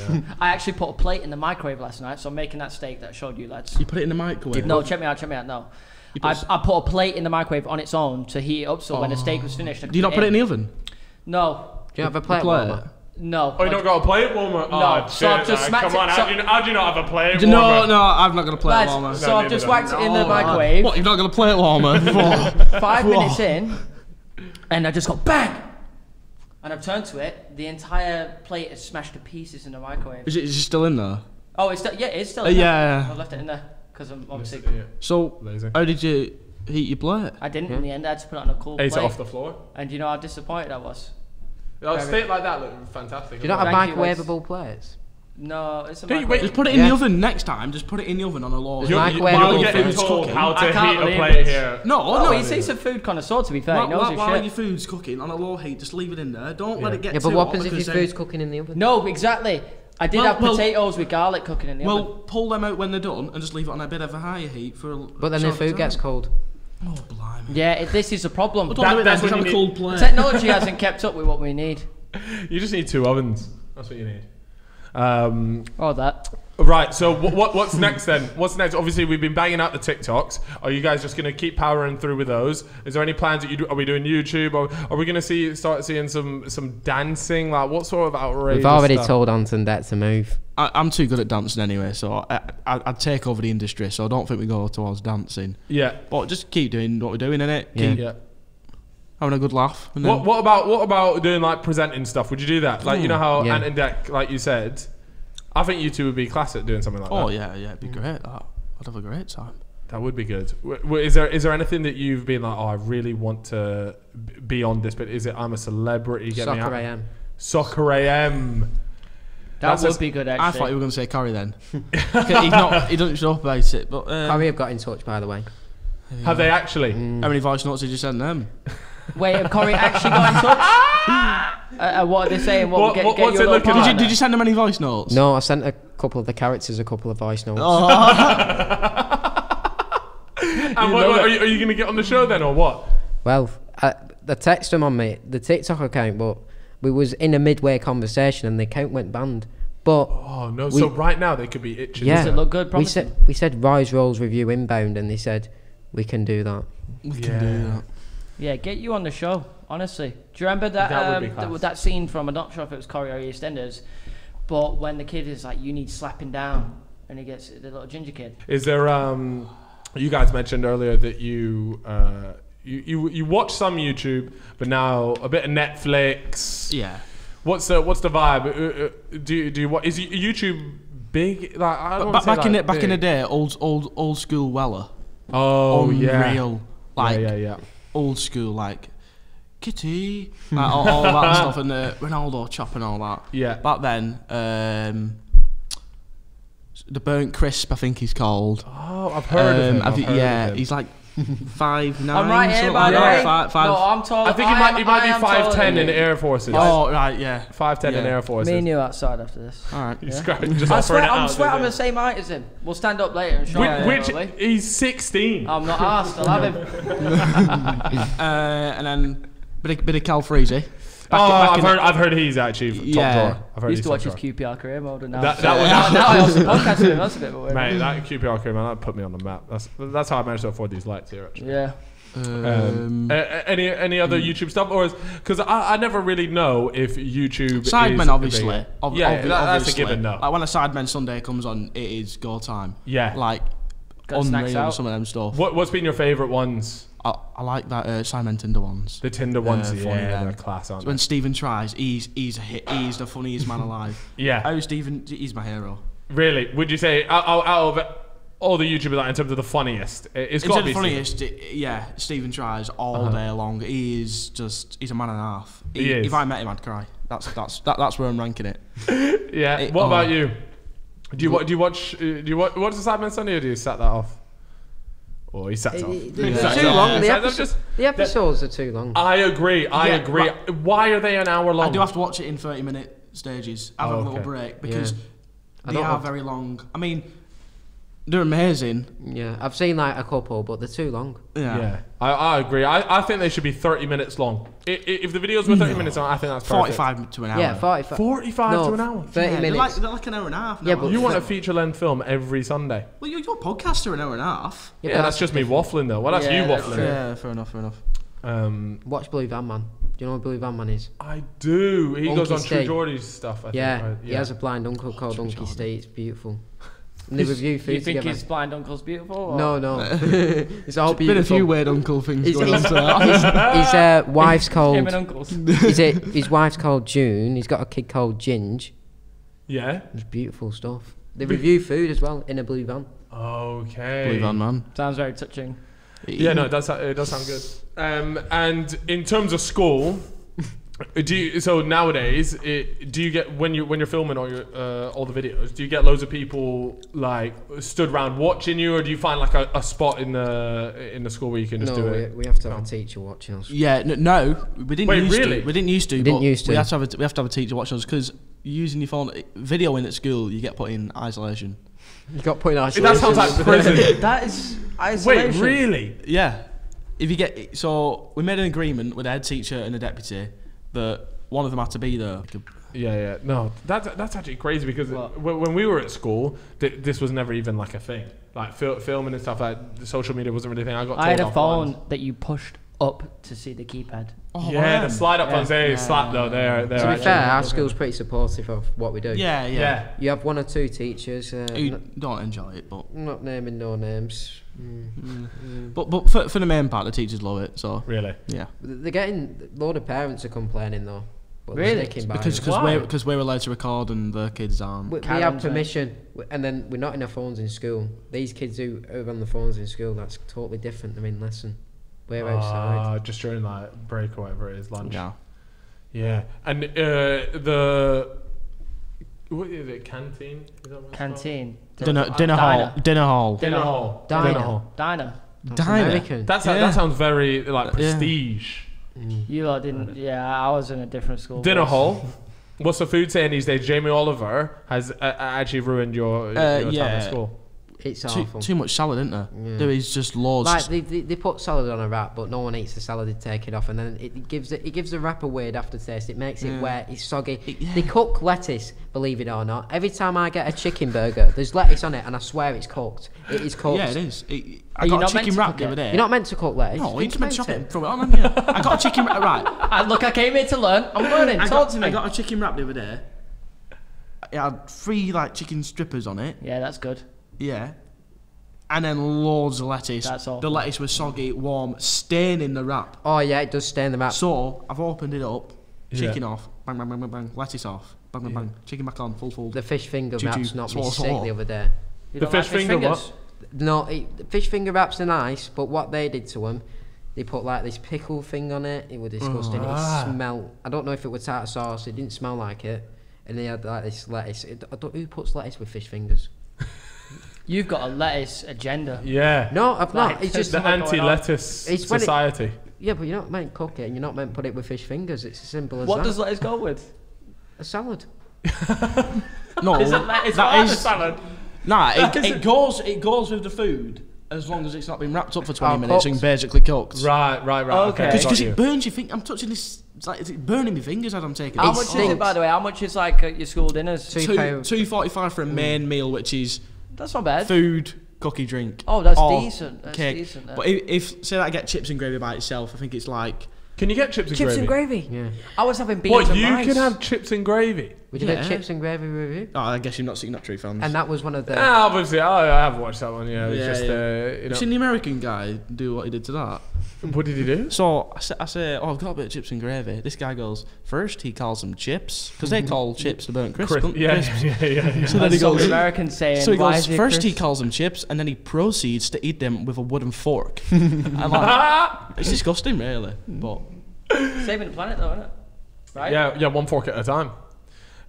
Yeah. I actually put a plate in the microwave last night, so I'm making that steak that I showed you, lads. You put it in the microwave. No, check me out, no. I put a plate in the microwave on its own to heat it up, so when the steak was finished, I could Do you not put it in the oven? No. Do you have a plate Plate? warmer? No. Oh, you don't got a plate warmer? No, Oh, so I've just smacked come on, it- so- how do you not have a plate warmer? No, I've not got a plate Lads, warmer. so I've neither just do I. whacked it in the microwave, What? You've not got a plate warmer? 5 minutes in, and I just got bang! And I've turned to it, the entire plate is smashed to pieces in the microwave. Is it still in there? Oh, it's still, yeah, it's still in Yeah. there. I've left it in there, because I'm obviously... So, Lazy. how did you heat your plate? I didn't in the end, I had to put it on a cool Ate it plate. off the floor. And you know how disappointed I was? A steak like that looked fantastic. Do you not have Thank you, microwavable plates? No, it's a Don't you microwave. Just put it in the oven next time. Just put it in the oven on a low. You're- You're microwavable getting food's told cooking. how to I can't heat a believe plate this. here. No, He's a food connoisseur, to be fair. He knows his while shit. your food's cooking on a low heat, just leave it in there. Don't let it get Yeah, too but what hot happens if your because food's cooking in the oven? No, exactly. I did have potatoes with garlic cooking in the Well, oven. pull them out when they're done and just leave it on a bit of a higher heat for. But then the food gets cold. Oh, blimey. Yeah, this is a problem. That's when have you a cold plate. Technology hasn't kept up with what we need. You just need 2 ovens. That's what you need. Or that. Right, so what's next then? What's next? Obviously, we've been banging out the TikToks. Are you guys just going to keep powering through with those? Is there any plans that you do? Are we doing YouTube? Or are we going to start seeing some dancing? Like, what sort of outrageous We've already stuff? told Anton that to move. I'm too good at dancing anyway, so I'd take over the industry, so I don't think we go towards dancing. Yeah. But just keep doing what we're doing, innit? Yeah. Yeah. Having a good laugh. And then What about doing like presenting stuff? Would you do that? Like, you know how Yeah. Ant and Dec, like you said, I think you two would be class at doing something like that. Oh, yeah, it'd be great, that. I'd have a great time. That would be good. Is there anything that you've been like, oh, I really want to be on this, but is it I'm a celebrity? Get me out. Soccer AM. Soccer AM. That would be good, actually. I thought you were going to say Corrie then. He doesn't show up about it. But Corrie have got in touch, by the way. Have they actually? How many voice notes did you send them? Wait, have Corrie actually got in touch? What are they saying? What's it looking like? Did you send them any voice notes? No, I sent a couple of the characters a couple of voice notes. And are you going to get on the show then, or what? Well, I text them on the TikTok account, but we was in a midway conversation and the account went banned. But Oh no! So right now they could be itching. yeah, Does it look good? we Promising? said Rise Rolls review inbound, and they said we can do that. We can do that. Yeah, get you on the show. Honestly, do you remember that That would be class. that scene from? I'm not sure if it was Corrie or EastEnders, but when the kid is like, "You need slapping down," and he gets the little ginger kid. Is there? You guys mentioned earlier that you watch some YouTube, but now a bit of Netflix. Yeah. What's the vibe? Do you what is YouTube big? Like I don't wanna say, Back in like, the big. day, old school Weller. Oh yeah. Unreal. Like yeah. old school, like Kitty, like, all that stuff, and Ronaldo chop and all that. Yeah. Back then, the Burnt Crisp, I think he's called. Oh, I've heard of him. I've heard of him. He's like 5'9". I'm right here, something by like the that. way. Five. No, I'm tall. I think he might be I am 5'10" in taller the Air Forces. Oh right, yeah. 5'10" in Yeah. Air Forces. Me and you outside after this. All right. He's Yeah. just I offering swear, it out. I'm the same height as him. We'll stand up later and show him. Which probably. he's 16. I'm not asked. I'll have him. And then bit of Cal Freezy. I've heard he's actually top Yeah. drawer. I've heard Used he's to watch top his drawer. QPR career mode, and now That now I also podcast with him. That's a bit of a weird. Mate, that QPR career, man, that put me on the map. That's how I managed to afford these lights here, actually. Yeah. Any other YouTube stuff, or because I never really know if YouTube Sidemen, is obviously. big. That's a Obviously. given. No. Like when a Sidemen Sunday comes on, it is go time. Yeah. Like Got snacks unreal, out. some of them stuff. What's been your favourite ones? I like that Sidemen Tinder ones. The Tinder ones, funny, yeah, them. they're class, aren't When they? Stephen tries, he's a hit. He's the funniest man alive. Yeah. Oh, Stephen, he's my hero. Really? Would you say out of all the YouTubers, like, in terms of the funniest, it's got to be the funniest, yeah. Stephen tries all day long. He's a man and a half. He is. If I met him, I'd cry. That's where I'm ranking it. Yeah. What about you? Do you watch the Sidemen Sunday, or do you set that off? Or he sets off. They're too long. The episodes are too long. I agree. Why are they an hour long? I do have to watch it in 30-minute stages. Have a little break because they are very long. I mean, they're amazing. Yeah, I've seen like a couple, but they're too long. Yeah. I agree. I think they should be 30 minutes long. If the videos were 30 minutes long, I think that's perfect. 45 to an hour. Yeah, 45. 45 to an hour. 30 minutes. They're like an hour and a half. Yeah, now. but You want a feature-length film every Sunday? Well, your podcasts are an hour and a half. Yeah, that's just me waffling though. Well, that's Yeah, you that's waffling. true. Yeah, fair enough. Watch Blue Van Man. Do you know what Blue Van Man is? I do. He goes Unky on True Steve. Geordie's stuff. I think, Yeah, right? he has a blind uncle called Unky Steve. It's beautiful. And they review food You think together. his blind uncle's beautiful? Or? No. It's all Been a beautiful. few weird uncle things His, going on. his, to that. his wife's Him called. and uncles. His wife's called June. He's got a kid called Ginge. Yeah. It's beautiful stuff. They review food as well in a blue van. Okay. Blue Van Man. Sounds very touching. Yeah, no, it does sound good. And in terms of school, so nowadays, do you get when you're filming all the videos? Do you get loads of people like stood around watching you, or do you find like a spot in the school where you can just do it? We have to have a teacher watching us. Yeah, no, we didn't. Wait, used really? To. We didn't used to. We didn't but used to. We have to have a teacher watching us because using your phone, videoing at school, you get put in isolation. You got put in isolation. That sounds like prison. That is Wait, isolation. really? Yeah. if you get so we made an agreement with the head teacher and the deputy that one of them had to be there. Yeah. No, that's actually crazy because when we were at school, this was never even like a thing. Like filming and stuff, like the social media wasn't really a thing. I had a phone that you pushed up to see the keypad. Oh, yeah, the slide up ones, they slap though. They're to be fair, our school's pretty supportive of what we do. Yeah. You have one or two teachers who don't enjoy it, but not naming no names. But for the main part, the teachers love it. So really, yeah, they're getting a load of parents are complaining though. But really? Because we're allowed to record and the kids aren't. We have permission, and then we're not in our phones in school. These kids who are on the phones in school, that's totally different. I mean, lesson. We're outside. Just during like break or whatever it is, lunch. Yeah. And what is it? Canteen? Is that what Canteen. Dinner hall. Diner. American. That sounds very like prestige. You lot didn't. Yeah, I was in a different school. Dinner hall. What's the food saying these days? Jamie Oliver has actually ruined your time at school. It's awful. Too much salad, isn't there? Yeah. There is just loads. Like they put salad on a wrap, but no one eats the salad. They take it off, and then it gives the wrap a weird aftertaste. It makes it wet. It's soggy. They cook lettuce, believe it or not. Every time I get a chicken burger, there's lettuce on it, and I swear it's cooked. It is cooked. Yeah, it is. I got a chicken wrap the other day. You're not meant to cook lettuce. No, you're meant to chop it and throw it on, aren't you? I got a chicken wrap. Right. Look, I came here to learn. I'm learning. Talk to me. I got a chicken wrap the other day. It had 3 like chicken strippers on it. Yeah, that's good. Yeah. And then loads of lettuce. That's all. The lettuce was soggy, warm, staining the wrap. Oh yeah, it does stain the wrap. So I've opened it up, chicken off, bang, bang, bang, bang, bang, lettuce off, bang, bang, bang, chicken back on, full fold. The fish finger wraps knocked me sick swallow. the other day. The fish finger what? No, the fish finger wraps are nice, but what they did to them, they put like this pickle thing on it. It was disgusting. It smelled. I don't know if it was tartar sauce. It didn't smell like it. And they had like this lettuce. Who puts lettuce with fish fingers? You've got a lettuce agenda. Yeah. No, I've not. It's just the anti-lettuce society. Yeah, but you're not meant to cook it, and you're not meant to put it with fish fingers. It's as simple as that. What does lettuce go with? A salad. No, is it lettuce a salad? Nah, it goes with the food as long as it's not been wrapped up for 20 minutes and basically cooked. Right. Okay. Because it burns. You think I'm touching this? It's like it's burning my fingers as I'm taking it. How much is it, by the way? How much is like your school dinners? £2.45 for a main meal, which is that's not bad. Food, cookie, drink. Oh, that's decent. That's cake. decent. But if say that I get chips and gravy by itself, I think it's like. Can you get chips and gravy? Chips and gravy? Yeah. I was having beans and rice. You can have chips and gravy? Would you get chips and gravy review? Oh, I guess you're not true fans. And that was one of the... obviously, I have watched that one, yeah. You've seen the American guy do what he did to that? What did he do? So, I say, I've got a bit of chips and gravy. This guy goes, first he calls them chips, because they call chips the burnt crisp. Yeah. So then he goes... American saying, so he goes, first he calls them chips, and then he proceeds to eat them with a wooden fork. I'm like, it's disgusting, really, but... Saving the planet, though, isn't it? Right? Yeah, one fork at a time.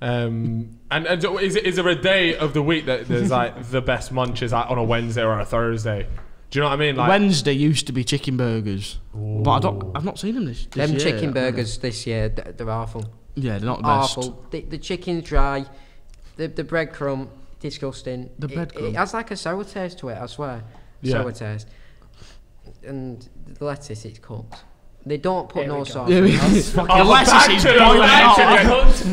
And is there a day of the week that there's like the best munches like on a Wednesday or a Thursday? Do you know what I mean? Like Wednesday used to be chicken burgers, but I've not seen them this year. Them chicken burgers this year, they're awful. Yeah, they're not the best. Awful. The chicken's dry, the breadcrumb disgusting. The breadcrumb. It has like a sour taste to it, I swear. Sour taste. And the lettuce, it's cooked. They don't put no sauce. The lettuce is boiling.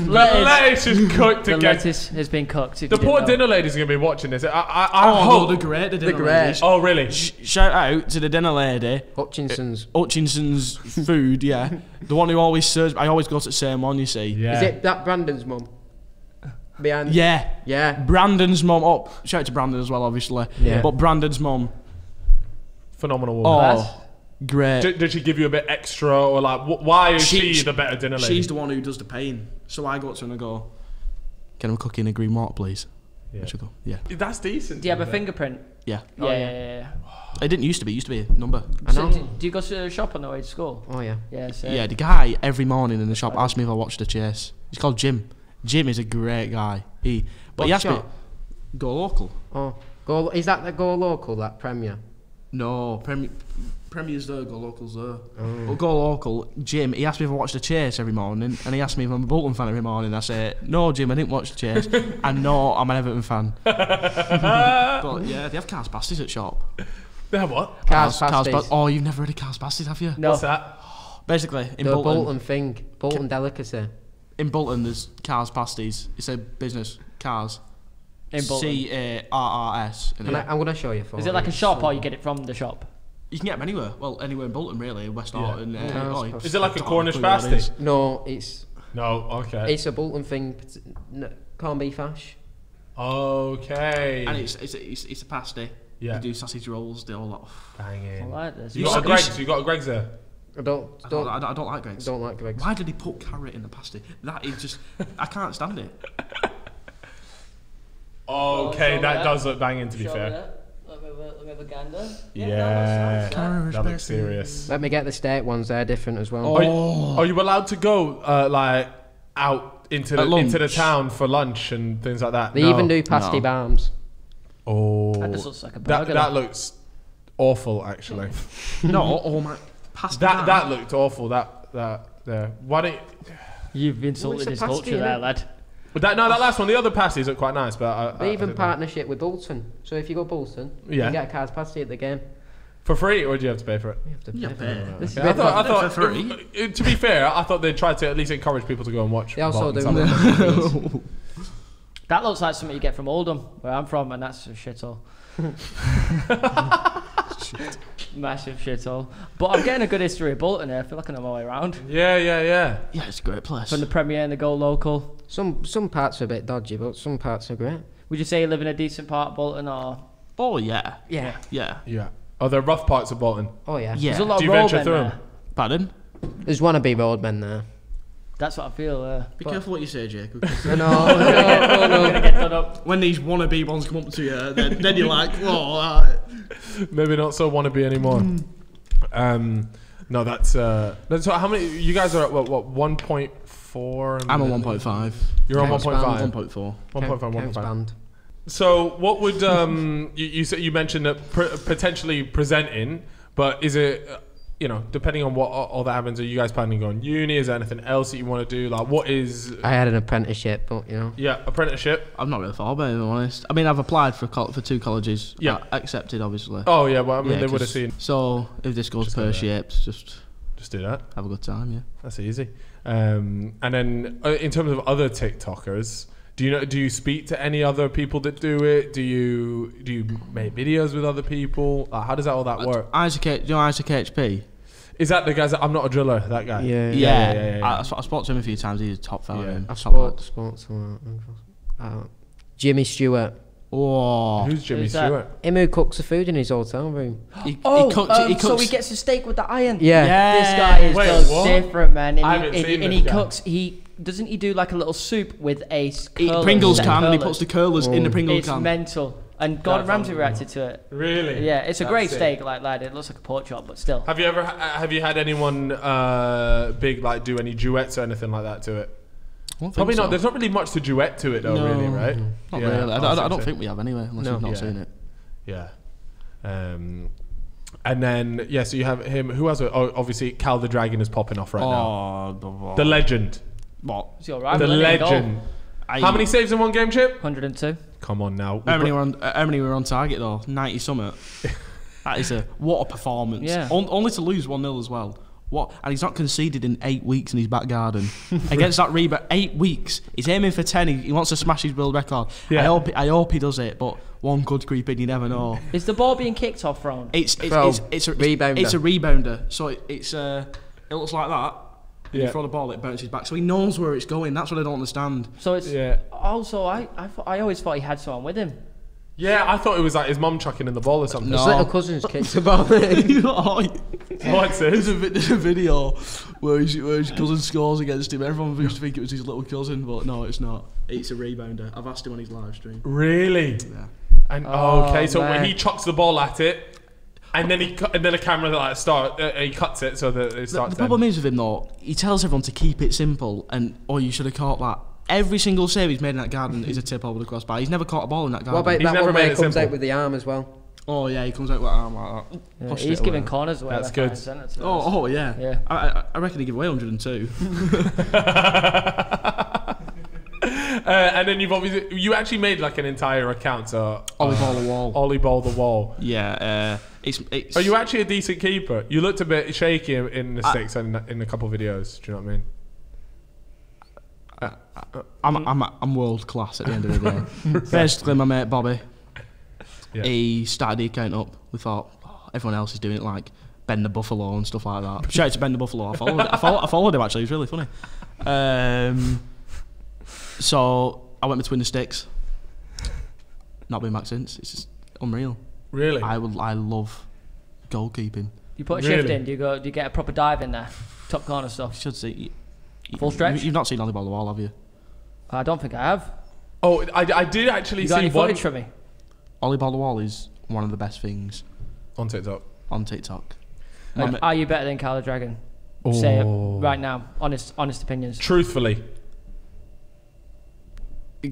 Lettuce is cooked again. The lettuce has been cooked. The poor dinner ladies are going to be watching this. I hope they're great. The dinner ladies. Oh, really? Shout out to the dinner lady. Hutchinson's food, yeah. The one who always serves. I always go to the same one, you see. Yeah. Is it that Brandon's mum? Behind? Yeah. Brandon's mum. Oh, shout out to Brandon as well, obviously. Yeah. But Brandon's mum. Phenomenal woman. Great. Did she give you a bit extra, or like, why is she the better dinner lady? She's the one who does the paying. So I go up to her and I go, "Can I cook in a green water, please?" Yeah. She'll go, "Yeah." That's decent. Do you have a fingerprint? Yeah. Yeah. It didn't used to be. It used to be a number. I know. So, do you go to the shop on the way to school? Oh yeah. Yeah. The guy every morning in the shop asks me if I watched the chase. He's called Jim. Jim is a great guy. He asked me, "Go local." Oh, is that the Go Local? That Premier? No, Premier's there, Go Local's there. Well, Go Local, Jim, he asked me if I watched the chase every morning, and he asked me if I'm a Bolton fan every morning. I say, no, Jim, I didn't watch the chase. And no, I'm an Everton fan. But yeah, they have cars bastards at shop. They have what? Cars pasties. Oh, you've never had a cars pasties, have you? No. What's that? Basically, in The Bolton, Bolton delicacy. in Bolton, there's cars pasties. It's a business, cars. In Bolton. CARRS. I'm gonna show you. Is it like a shop or you get it from the shop? You can get them anywhere. Well, anywhere in Bolton, really. West Norton. Is it like a Cornish clue what it pasty? is. No, it's Okay. a Bolton thing. Corned beef hash. Okay. And it's a pasty. Yeah. They do sausage rolls, they all that. Banging. I like this. You got a Greg's. You got a Greg's there. I don't like Greg's. Don't like Greg's. Why did he put carrot in the pasty? That is just... I can't stand it. Okay, that does look banging, to be fair. Let me have a gander. Yeah, that looks serious. Let me get the steak ones. They're different as well. Are you allowed to go like out into the town for lunch and things like that? They even do pasty barms. Oh, That just looks like a burger. that looks awful, actually. No, oh my... Pasty that looked awful. That there. Why don't You've insulted his culture there, lad. that last one, the other pasties look quite nice, but They even partnership with Bolton. So if you go Bolton, you get a cars pasty at the game. for free, or do you have to pay for it? You have to pay for it. This is I thought for free. to be fair, I thought they'd try to at least encourage people to go and watch. They also do. Bolton. That looks like something you get from Oldham, where I'm from, and that's a shithole. Massive shithole. But I'm getting a good history of Bolton here. I feel like I know my way around. Yeah. Yeah, it's a great place. From the Premier and the Go Local. Some parts are a bit dodgy, but some parts are great. Would you say you live in a decent part of Bolton, or...? Oh, yeah. Yeah. Yeah. Are there rough parts of Bolton? Oh yeah. Yeah. There's a lot Do of you venture roadmen through there. them? Pardon? There's wannabe roadmen there. That's what I feel. Be careful what you say, Jacob. No. I'm gonna get done up. When these wannabe ones come up to you, then you're like, whoa. Maybe not so wannabe anymore. No, that's how many. You guys are at what 1.4? I'm on 1.5. You're on Counts 1.5. 1.4. 1.5. Counts 1.5. band. So what would you mentioned that potentially presenting, but is it depending on what all that happens, are you guys planning on uni? Is there anything else that you want to do? Like what is? I had an apprenticeship, but Yeah, apprenticeship. I'm not really thought about it, if I'm honest. I mean, I've applied for 2 colleges. Yeah. Accepted, obviously. Oh yeah, well I mean Yeah, they would have seen. So if this goes Just pear shaped, just do that. have a good time, yeah. That's easy. And then in terms of other TikTokers, do you speak to any other people that do it? Do you make videos with other people? How does all that work? Isaac HP? Is that the guys that I'm not a driller? That guy. Yeah. I spoke to him a few times. He's a top fella. Yeah. I sports Jimmy Stewart. Oh, Who's Jimmy Who's that? Stewart? Him who cooks the food in his hotel room. he cooks. So he gets his steak with the iron. Yeah. This guy is Wait, just what? different, man. I haven't seen And this he guy. cooks. Doesn't he do like a little soup with a Pringles set can, and he curlers? puts the curlers in the Pringles It's can. mental. And Gordon That's Ramsay reacted to it. Really? Yeah, it's a That's great sick. steak, lad. It looks like a pork chop, but still. Have you had anyone big like do any duets or anything like that to it? Probably not. There's not really much to duet to it though, No. really, right? Not Yeah, really. I don't think we have anyway, unless No. you've not Yeah. seen it. Yeah. And then so you have him. Who else? Oh, obviously Cal the Dragon is popping off right now. The legend. What? It's your rival, The isn't it? Goal. legend. How many saves in one game, Chip? 102. Come on now. How many were on target though? 90 something. That is what a performance. Yeah. Only to lose 1-0 as well. What? And he's not conceded in 8 weeks in his back garden against that rebound. 8 weeks. He's aiming for 10. He wants to smash his world record. Yeah. I hope he does it, but one could creep in. You never know. Is the ball being kicked off round? It's a rebounder. It's a rebounder. So it looks like that. Yeah. You throw the ball, it bounces back. So he knows where it's going. That's what I don't understand. So it's Yeah. also I always thought he had someone with him. Yeah, I thought it was like his mum chucking in the ball or something. His little cousins kicked the ball in. What's this? There's a video where his cousin scores against him. Everyone used to think it was his little cousin, but no, it's not. It's a rebounder. I've asked him on his live stream. Really? Yeah. And Oh, okay, so man. he chucks the ball at it, and then a camera like he cuts it so that it starts. The problem is with him though, he tells everyone to keep it simple, and you should have caught that. Every single save he's made in that garden is a tip over the crossbar. He's never caught a ball in that garden. What about He's that never one where made he it comes simple. out with the arm as well? Oh yeah, he comes out with an arm like that. Yeah, Pushed he's it giving away. corners away. That's left, good. right, and centre to us. Oh yeah. Yeah. I reckon he give away 102. And then you actually made like an entire account. So Ollie Ball the Wall. Ollie Ball the Wall. Yeah. It's. Are you actually a decent keeper? You looked a bit shaky in the sticks and in a couple of videos. Do you know what I mean? I'm world class at the end of the day. Basically, my mate Bobby, he started the account up. We thought everyone else is doing it, like Ben the Buffalo and stuff like that. Shout out to Ben the Buffalo. I followed him actually. He's really funny. So I went between the sticks. Not been back since. It's just unreal. Really? I love goalkeeping. You put a shift in. Do you get a proper dive in there? Top corner stuff. You should see. Full stretch? You've not seen Ollie Ball the Wall, have you? I don't think I have. Oh, I did actually You got see any footage from me? Ollie Ball the Wall is one of the best things on TikTok. Are you better than Carla Dragon? Say it right now. Honest opinions. Truthfully.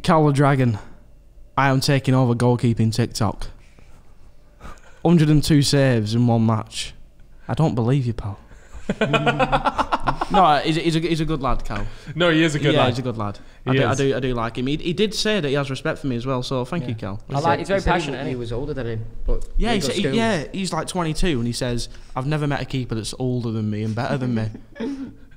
Carla Dragon, I am taking over goalkeeping TikTok. 102 saves in one match. I don't believe you, pal. No, he's a good lad, Cal. No, he is a good lad. Yeah, he's a good lad. I do like him. He did say that he has respect for me as well, so thank you, Cal. He's very passionate. He was older than him, but he's like 22, and he says, "I've never met a keeper that's older than me and better than me."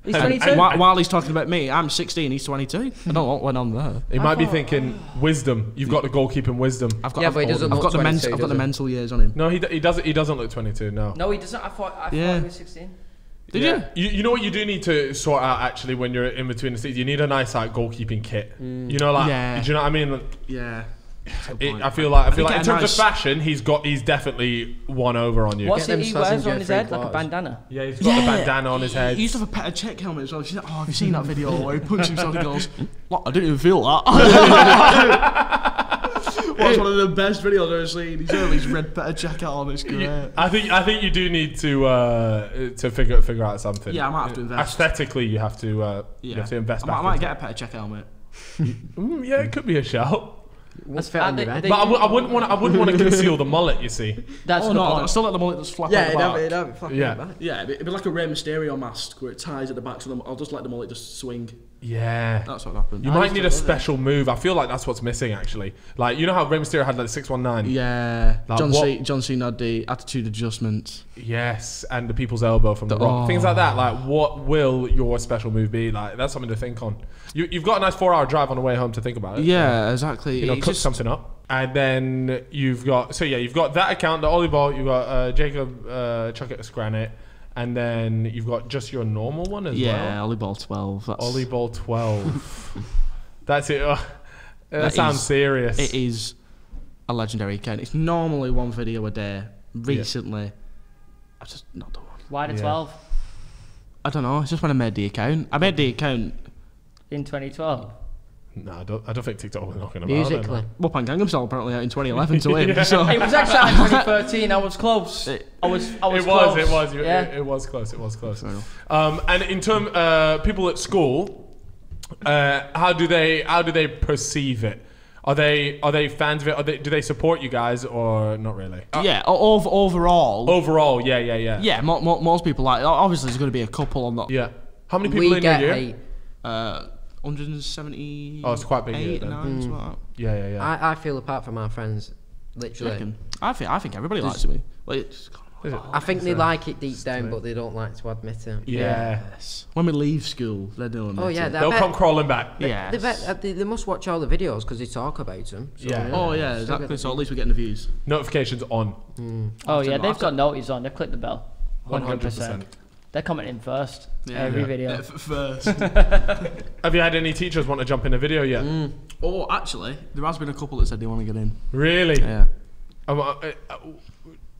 He's 22. And while he's talking about me, I'm 16. He's 22. I don't know what went on there. He might be thinking wisdom. You've got the goalkeeping wisdom. But he doesn't. I've got the mental years on him. No, he doesn't. He doesn't look 22. No. No, he doesn't. I thought he was 16. Did you? You know what you do need to sort out actually when you're in between the seats? You need a nice like goalkeeping kit. You know, like do you know what I mean? Like, yeah. I feel like in terms of fashion, he's definitely one over on you. What's it he wears on his head? Like a bandana. Yeah, he's got a bandana on his head. He used to have a Petr Cech helmet as well. She's like, have you seen that video where he punches himself and goes, "What? I didn't even feel that." What's one of the best videos I've ever seen? He's got his red Petr Cech on. It's great. I think you do need to figure out something. Yeah, I might have to invest. Aesthetically, you have to invest. I might get a Petr Cech helmet. Yeah, it could be a shout. That's fit on your head. But I wouldn't want to conceal the mullet. You see. That's the point. I still let the mullet just flap at the back. It'd have it flapping at the back. Yeah, it'd be like a Rey Mysterio mask where it ties at the back, so I'll just let the mullet just swing. Yeah, that's what happened. You might need a special move. I feel like that's what's missing actually. Like you know how Rey Mysterio had like 619. Yeah, like John Cena had the attitude adjustment. Yes, and the people's elbow from the Rock. Things like that. Like what will your special move be? Like that's something to think on. You've got a nice 4-hour drive on the way home to think about it. Yeah, exactly. Cook something up. And then you've got that account, the Ollie Ball. You've got Jacob Chuckett Granite, and then you've got just your normal one as well. Yeah, Ollie Ball 12. Ollie Ball 12. That's it. That sounds serious. It is a legendary account. It's normally one video a day. Recently, I've just not done one. Why the 12? I don't know. It's just when I made the account. I made the account in 2012. No, I don't think TikTok was knocking about. Musically. Whoopang Gangnam Style apparently out in 2011 to him. So. It was actually in 2013. I was close. I was close. It was close. And in terms people at school, how do they perceive it? Are they fans of it? Do they support you guys or not really? Yeah, overall. Overall, yeah. Yeah, most people like. Obviously, there's going to be a couple on that. Yeah. How many people in your year? 170. Oh, it's quite big. 8 or 9. Yeah. I feel apart from our friends, literally. I think everybody likes me. I think they like it deep down, but they don't like to admit it. Yes. When we leave school, they don't. Oh yeah, they'll come crawling back. Yeah. They must watch all the videos because they talk about them. So yeah. Oh yeah, exactly. So at least we're getting the views. Notifications on. Oh yeah, they've got notices on. They've clicked the bell. 100%. They're commenting first. Every video. First. Have you had any teachers want to jump in a video yet? Oh, actually, there has been a couple that said they want to get in. Really? Yeah.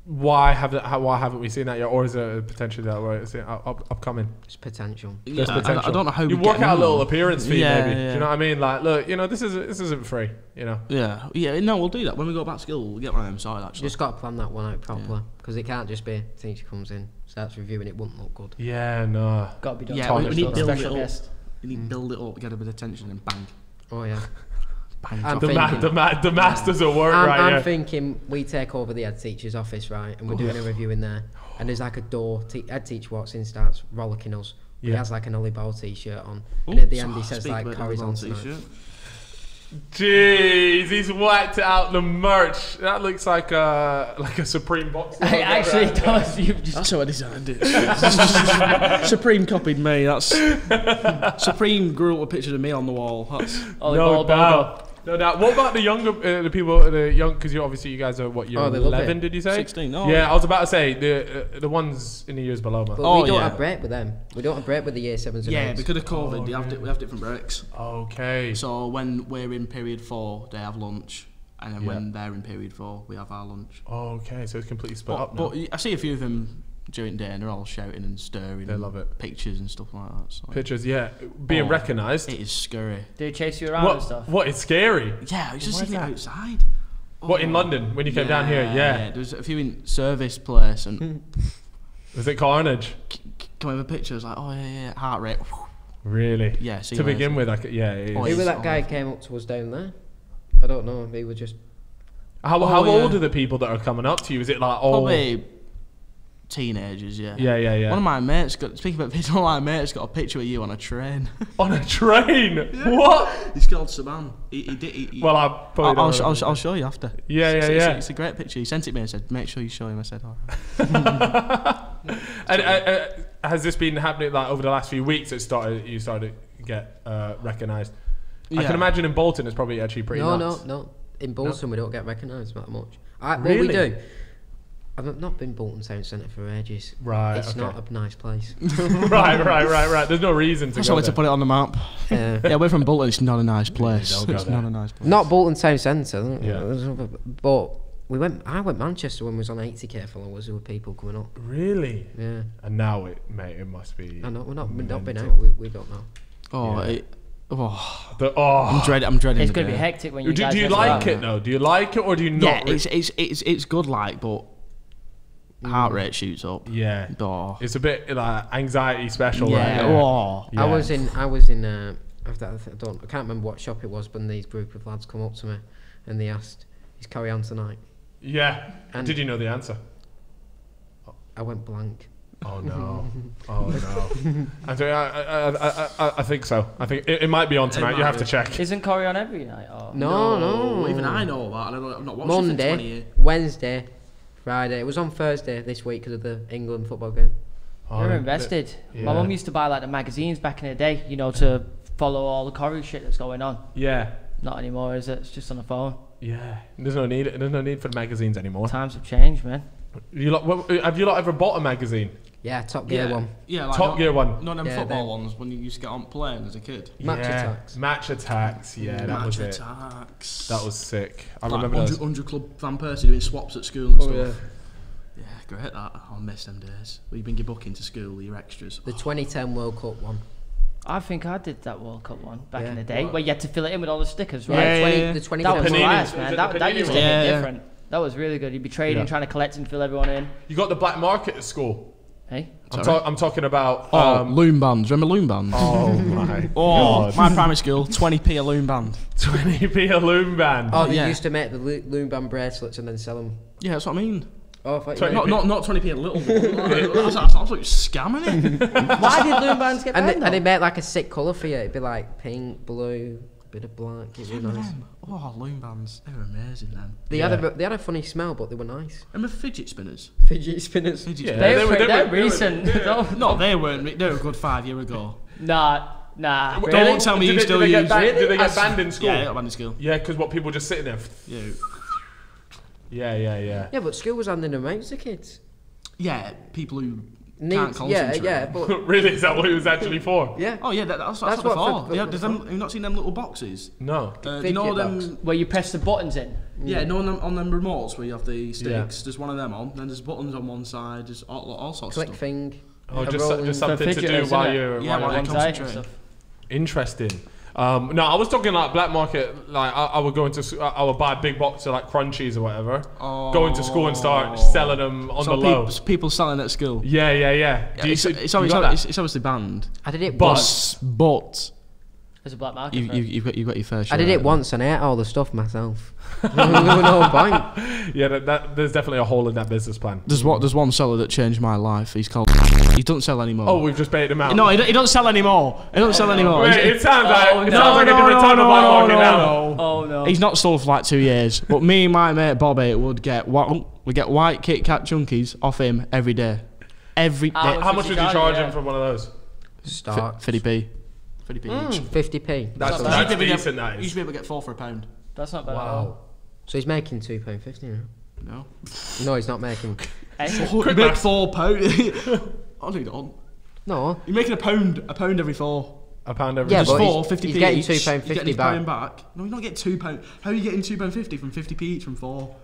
Why haven't we seen that yet? Or is it potentially that way? It's upcoming. It's potential. There's potential. I don't know how you work out a little appearance fee, maybe. Yeah. Do you know what I mean? Like, look, this isn't free. You know. Yeah. No, we'll do that when we go back to school. We'll get my own side actually. You just got to plan that one out properly because it can't just be teacher comes in, starts reviewing it, wouldn't look good. Yeah, no. Got to be done. Yeah, we need to build special it up. guest. You need to build it up, get a bit of attention, and bang. Oh yeah. The masters at work I'm thinking we take over the head teacher's office, right, and we're doing a review in there, and there's like a door. Head teacher walks in, starts rollicking us. He has like an Ollie Ball t-shirt on, and at the end he says like "Corrie's on tonight." Jeez, he's whacked out the merch. That looks like a Supreme box. It actually does. That's how I designed it. Supreme copied me. That's Supreme grew up with pictures of me on the wall. That's No doubt. No doubt. What about the younger, the people, the young? Because you guys are what? You're 11, did you say? 16. Oh, yeah, I was about to say the ones in the years below me. But we don't have break with them. We don't have break with the year 7s. Yeah, because of COVID, we have different breaks. Okay. So when we're in period 4, they have lunch, and then when they're in period 4, we have our lunch. Okay, so it's completely split up now. But I see a few of them during the day, and they're all shouting and stirring. They love it. Pictures and stuff like that. So. Pictures, being recognised. It is scary. Do they chase you around and stuff? What? It's scary. Yeah, I was just seeing it outside. What, in London when you came down here? Yeah. There was a few in service place, and was it carnage? Come over pictures like, heart rate. Really? Yeah. To begin with, it is. Who was that guy came up to us down there? I don't know. They were just. How old are the people that are coming up to you? Is it like probably teenagers? Yeah. Yeah. One of my mates speaking about pictures. One of my mates got a picture of you on a train. On a train? Yeah. What? He's called Saban. He well, I'll show you after. Yeah. It's a great picture. He sent it me and said, "Make sure you show him." I said, "All right." And has this been happening like over the last few weeks? You started to get recognised. I can imagine in Bolton it's probably actually pretty nuts. No. In Bolton we don't get recognised that much. Really? Well, we do. I've not been Bolton Town Centre for ages. Right. It's not a nice place. right. There's no reason to. That's why to put it on the map. Yeah, we're from Bolton. It's not a nice place. It's not a nice place. Not Bolton Town Centre. Yeah. But I went Manchester when we was on 80k followers. There were people coming up. Really? Yeah. And now it must be. I know we've not been out. We don't know. I'm dreading. It's going to be hectic when you. Do you like it though? Do you like it or do you not? Yeah, it's good, but heart rate shoots up. Yeah. It's a bit like anxiety special. Yeah. Right? I was in. I can't remember what shop it was, but these group of lads come up to me, and they asked, "Is Carry On tonight?" Yeah. And did you know the answer? I went blank. Oh no! I think so. I think it might be on tonight. You have to check. Isn't Carry On every night? Oh. No. Even I know that. I'm not watching Monday, for 20 years. Wednesday, Friday. It was on Thursday this week because of the England football game. You're invested. My mum used to buy like the magazines back in the day, to follow all the Corrie shit that's going on. Yeah. Not anymore, is it? It's just on the phone. Yeah. There's no need for the magazines anymore. Times have changed, man. Have you ever bought a magazine? Yeah, Top Gear one. Yeah, like Top Gear one. None of them football ones when you used to get on plane as a kid. Match Attacks. Match Attacks. Yeah, that was it. Attacks. That was sick. I like remember 100 Club Van Persie doing swaps at school and stuff. Yeah, great that. I miss them days. Where you bring your book into school, your extras. The 2010 World Cup one. I think I did that World Cup one back in the day, where you had to fill it in with all the stickers, right? Yeah. The 2010 that was World nice, man. That used to hit different. That was really good. You'd be trading, Yeah. trying to collect and fill everyone in. You got the black market at school. Hey? I'm talking about loom bands. Remember loom bands? Oh my God. My primary school, 20p a loom band. 20p a loom band. Oh, they used to make the loom band bracelets and then sell them. Yeah, that's what I mean. Oh, I thought you Not 20p a little one. That's absolute scamming it. Why did loom bands get banned? And they made like a sick colour for you. It'd be like pink, blue, bit of black. It'd be nice. Oh, loom bands. They were amazing then. They had a funny smell, but they were nice. Remember fidget spinners? Fidget spinners. They're recent. No, they weren't. They were a good 5 years ago. Nah. Don't tell me you still use. Did they get banned in school? Yeah, they got banned in school. Yeah, because people just sitting there. Yeah. Yeah, but school was handing them out to kids. Yeah, people who can't concentrate. Yeah, but Really, is that what it was actually for? yeah. Oh yeah, that's what they thought. Have you not seen them little boxes? No. You know them box. Where you press the buttons in. Yeah, no, on them remotes where you have the sticks. There's one of them on. Then there's buttons on one side. There's all sorts of Click stuff. thing. Oh, just something to do while you're concentrating. Interesting. No, I was talking like black market. Like I would go into, I would buy a big box of like crunchies or whatever. Go into school and start selling them on the low. People selling at school. Yeah. It's obviously banned. I did it once, but There's a black market. you've got your fair share. I did it once and I ate all the stuff myself. There was no point. Yeah, there's definitely a hole in that business plan. There's one seller that changed my life. He's called. He doesn't sell anymore. Oh, we've just baited him out. No, he doesn't sell anymore. He doesn't sell anymore. Wait, it sounds like a different type of walking now. Oh no. He's not sold for like 2 years. But me and my mate Bobby would get white Kit Kat chunkies off him every day. Every day. How much would you charge him for one of those? Start 50p. 50p each. 50p. That's decent, that You is. should be able to get 4 for £1. That's not bad at all. So he's making £2.50 now. No. No, he's not making. You make £4. Oh, no, you don't. No. You're making a pound every 4. A pound every. Yeah, Just but 4, he's 50p getting each. £2.50 You're getting back. £1 back. No, you're not getting £2. How are you getting £2.50 from 50p each from 4?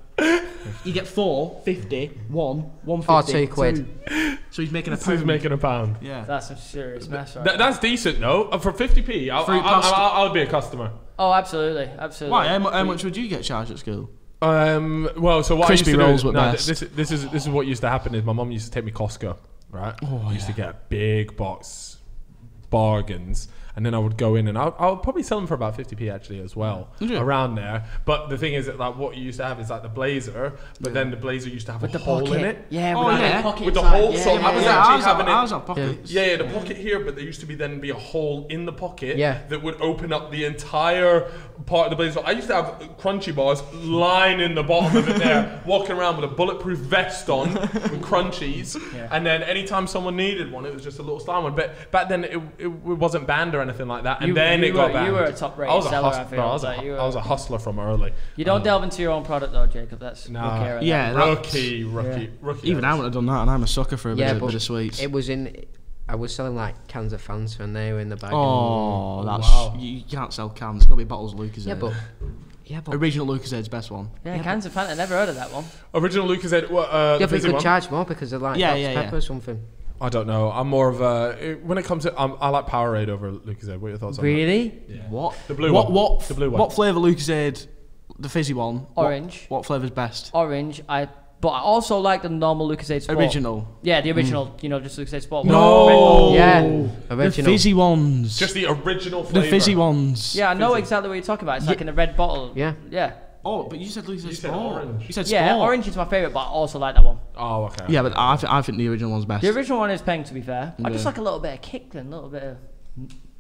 You get 4, 50, 150. £2. So he's making a He's pound. making a pound. Yeah. That's a serious mess, right? That's decent though. For 50p, I'll be a customer. Oh, absolutely, absolutely. Why? How much would you get charged at school? Well, so what Crispy I used to rolls do, were no, best. this is what used to happen is my mum used to take me Costco, right? I used to get big box bargains, and then I would go in and I'll probably sell them for about 50p actually as well, around there. But the thing is that like what you used to have is like the blazer, but then the blazer used to have a hole in it. Yeah, Oh, with yeah. the pocket With the inside. hole, so I was Yeah, actually having ours it. have pockets. Yeah, the pocket here, but there used to be a hole in the pocket Yeah. that would open up the entire part of the blazer. So I used to have crunchy bars lining the bottom of it there, walking around with a bulletproof vest on with crunchies, and then anytime someone needed one, it was just a little slime one. But back then it wasn't banned or anything like that, and then it got banned. You were a top-rated seller, I feel. I was a hustler from early. You don't delve into your own product though, Jacob. That's Nah. rookie era. Yeah, Rookie. Even I wouldn't have done that, and I'm a sucker for a bit of sweets. It was in. I was selling like cans of Fanta and they were in the bag. Oh, that's Wow. you can't sell cans. It's got to be bottles of Lucozade. Yeah, but Original Lucozade's best one. Yeah, cans of Fanta. Never heard of that one. Original Lucozade. but you fizzy could one? charge more because of like Dr. Pepper or something. I don't know. I'm more of a when it comes to I like Powerade over Lucozade. What are your thoughts on that? Really? Yeah. What? The blue one. What? The blue one. What flavour Lucozade? The fizzy one. Orange. What flavour's best? Orange. But I also like the normal Lucozade Sport. Original. Yeah, the original. You know, just Lucozade Sport. No. Yeah, The original. fizzy ones. Just the original flavour. The fizzy ones. Yeah, I know exactly what you're talking about. It's like in a red bottle. Yeah. Yeah. Oh, but you said Lucozade You said Sport. orange. You said Yeah, Sport. orange is my favourite, but I also like that one. Oh, okay. Yeah, but I think the original one's best. The original one is peng, to be fair. I just Yeah. like a little bit of kick and a little bit of,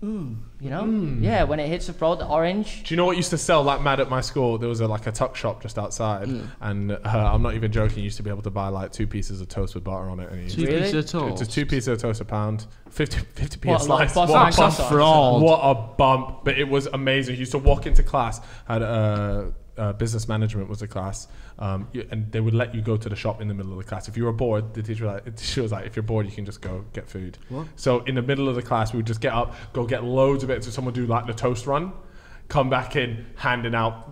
you know? Yeah, when it hits the throat, the orange. Do you know what used to sell like mad at my school? There was like a tuck shop just outside, and I'm not even joking. You used to be able to buy like 2 pieces of toast with butter on it, and Two Really? pieces of it's toast. just 2 pieces of toast a pound, 50p a What, slice. like What a Boston bump. sauce? fraud. What a bump! But it was amazing. You used to walk into class, had business management was a class, and they would let you go to the shop in the middle of the class. If you were bored, the teacher was like, if you're bored, you can just go get food. What? So in the middle of the class, we would just get up, go get loads of it. So someone do like the toast run, come back in, handing out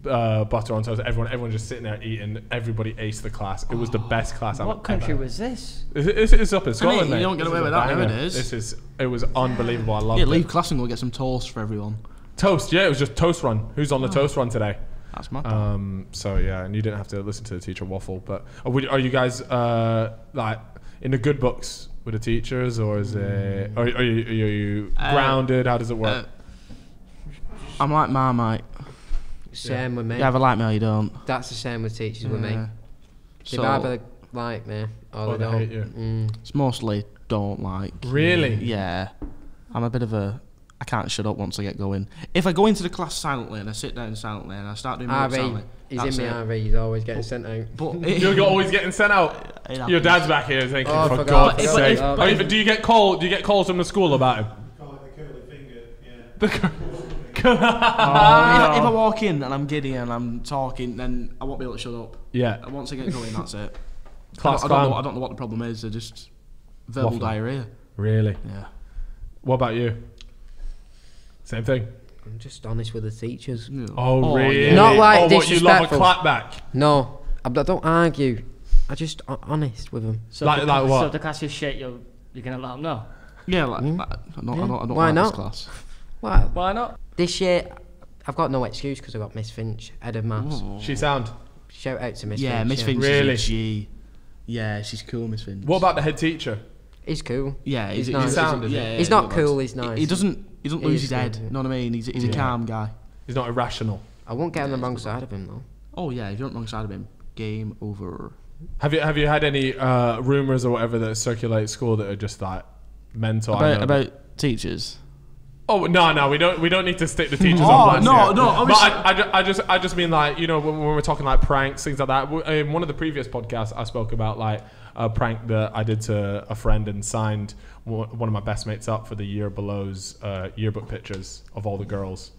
butter on toast. Everyone just sitting there eating. Everybody aced the class. It was the best class I've What country ever. was this? It's up in Scotland, you mate. don't get This away is with a that banger. nowadays. It was unbelievable. I loved Yeah, it. leave class and go get some toast for everyone. Toast, yeah, it was just toast run. Who's on the toast run today? That's mad. So yeah, and you didn't have to listen to the teacher waffle. But are you guys like in the good books with the teachers, or is it? Are you grounded? How does it work? I'm like Marmite. Same with me. You either like me or you don't. That's the same with teachers with me. They So either like me or Or they they don't. hate you. it's mostly don't like. Really? Yeah. I'm a bit of a. I can't shut up once I get going. If I go into the class silently and I sit down silently and I start doing my work RV. silently, He's that's in my it. RV. He's always getting sent out. But You're always getting sent out. it Your happens. dad's back here thinking, Oh, I for forgot. God's But sake. if- Do you get calls? Do you get calls from the school about him? Call it the curly finger, yeah. If I walk in and I'm giddy and I'm talking, then I won't be able to shut up. Yeah. And once I get going, that's it. Class I clown. don't know what the problem is. They're just verbal Waffling. diarrhea. Really? Yeah. What about you? Same thing. I'm just honest with the teachers. Oh, really? yeah. Not like what, you love a disrespectful. clapback? No, I don't argue. I just honest with them. So Like- if like what? So if the class is shit, you're gonna let them know. Yeah, like, Mm. I don't Why like not? this class. Well, Why not? this year I've got no excuse because I got Miss Finch, head of maths. She sound. Shout out to Miss Yeah, Finch. Miss Finch Really? is a G. Yeah, she's cool, Miss Finch. What about the head teacher? He's cool. Yeah, He's he's nice. sound, is he? yeah, He's yeah, not good cool. lads. He's nice. He doesn't He lose is his head. good, yeah. Know what I mean? He's a Yeah. calm guy. He's not irrational. I won't get on the wrong side of him though. Oh yeah, if you're on the wrong side of him, game over. Have you had any rumours or whatever that circulate at school that are just like mental? About teachers? Oh no, we don't need to stick the teachers on blast. No. But I just mean like, you know, when we're talking like pranks, things like that. In one of the previous podcasts, I spoke about like a prank that I did to a friend and signed one of my best mates up for the year below's yearbook pictures of all the girls.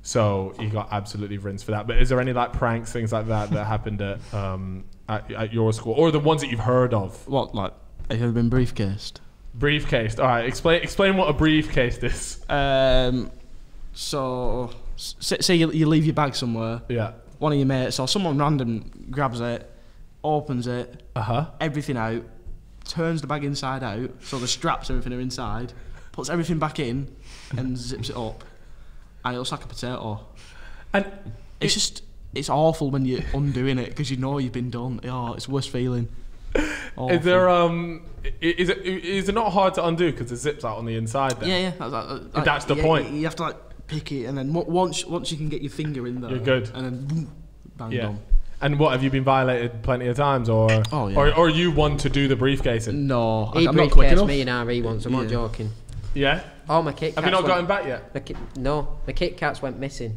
So he got absolutely rinsed for that. But is there any like pranks, things like that happened at your school, or the ones that you've heard of? What, like, have you ever been briefcased? Briefcased. All right, explain what a briefcase is. So say you leave your bag somewhere. Yeah. One of your mates or someone random grabs it, opens it, everything out, turns the bag inside out, so the straps, everything are inside, puts everything back in, and zips it up, and it looks like a potato. And it's awful when you're undoing it because you know you've been done. Oh, it's the worst feeling. Awful. Is there is it not hard to undo because it zips out on the inside then? Yeah. That's the point. You have to like pick it, and then once you can get your finger in there, you're good. And then boom, bang, done. And what, have you been violated plenty of times, or or you want to do the briefcasing? No, he I'm not quick enough. me in RE once. I'm not joking. Yeah. Oh, my Kit Kats. Have you not got him back yet? No, my Kit Kats went missing.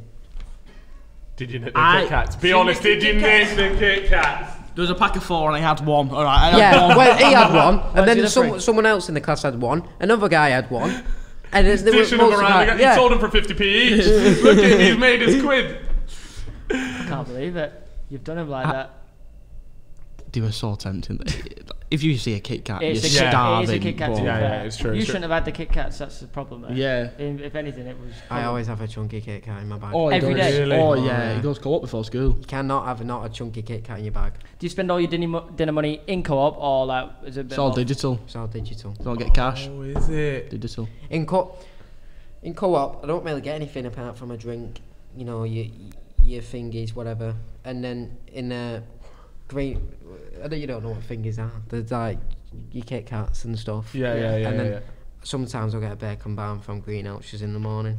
Did you nick the Kit Kats? Be honest, did you nick the Kit Kats? There was a pack of 4 and I had 1. All right, I had 1. Well, he had 1, and then someone else in the class had 1. Another guy had 1. And he's dishing them around. He sold them for 50p each. Look at him, he's made his quid. I can't believe it. You've done him like that. They were so tempting. If you see a Kit Kat, you're starving. It is a Kit Kat. Yeah, it's true. You shouldn't have had the Kit Kats. That's the problem. Mate. Yeah. If anything, it was. I always have a chunky Kit Kat in my bag. Oh, every day. Really? Oh yeah, he goes co-op before school. You cannot have not a chunky Kit Kat in your bag. Do you spend all your dinner money in co-op, or like is it? A bit it's all more? digital. It's all digital. Don't get cash. Oh, is it? Digital. In co-op, I don't really get anything apart from a drink. You know, your thingies, whatever. And then in green, you don't know what fingers are. There's like your Kit Kats and stuff. Yeah. And then sometimes I'll get a bacon bun from Green Ouches in the morning.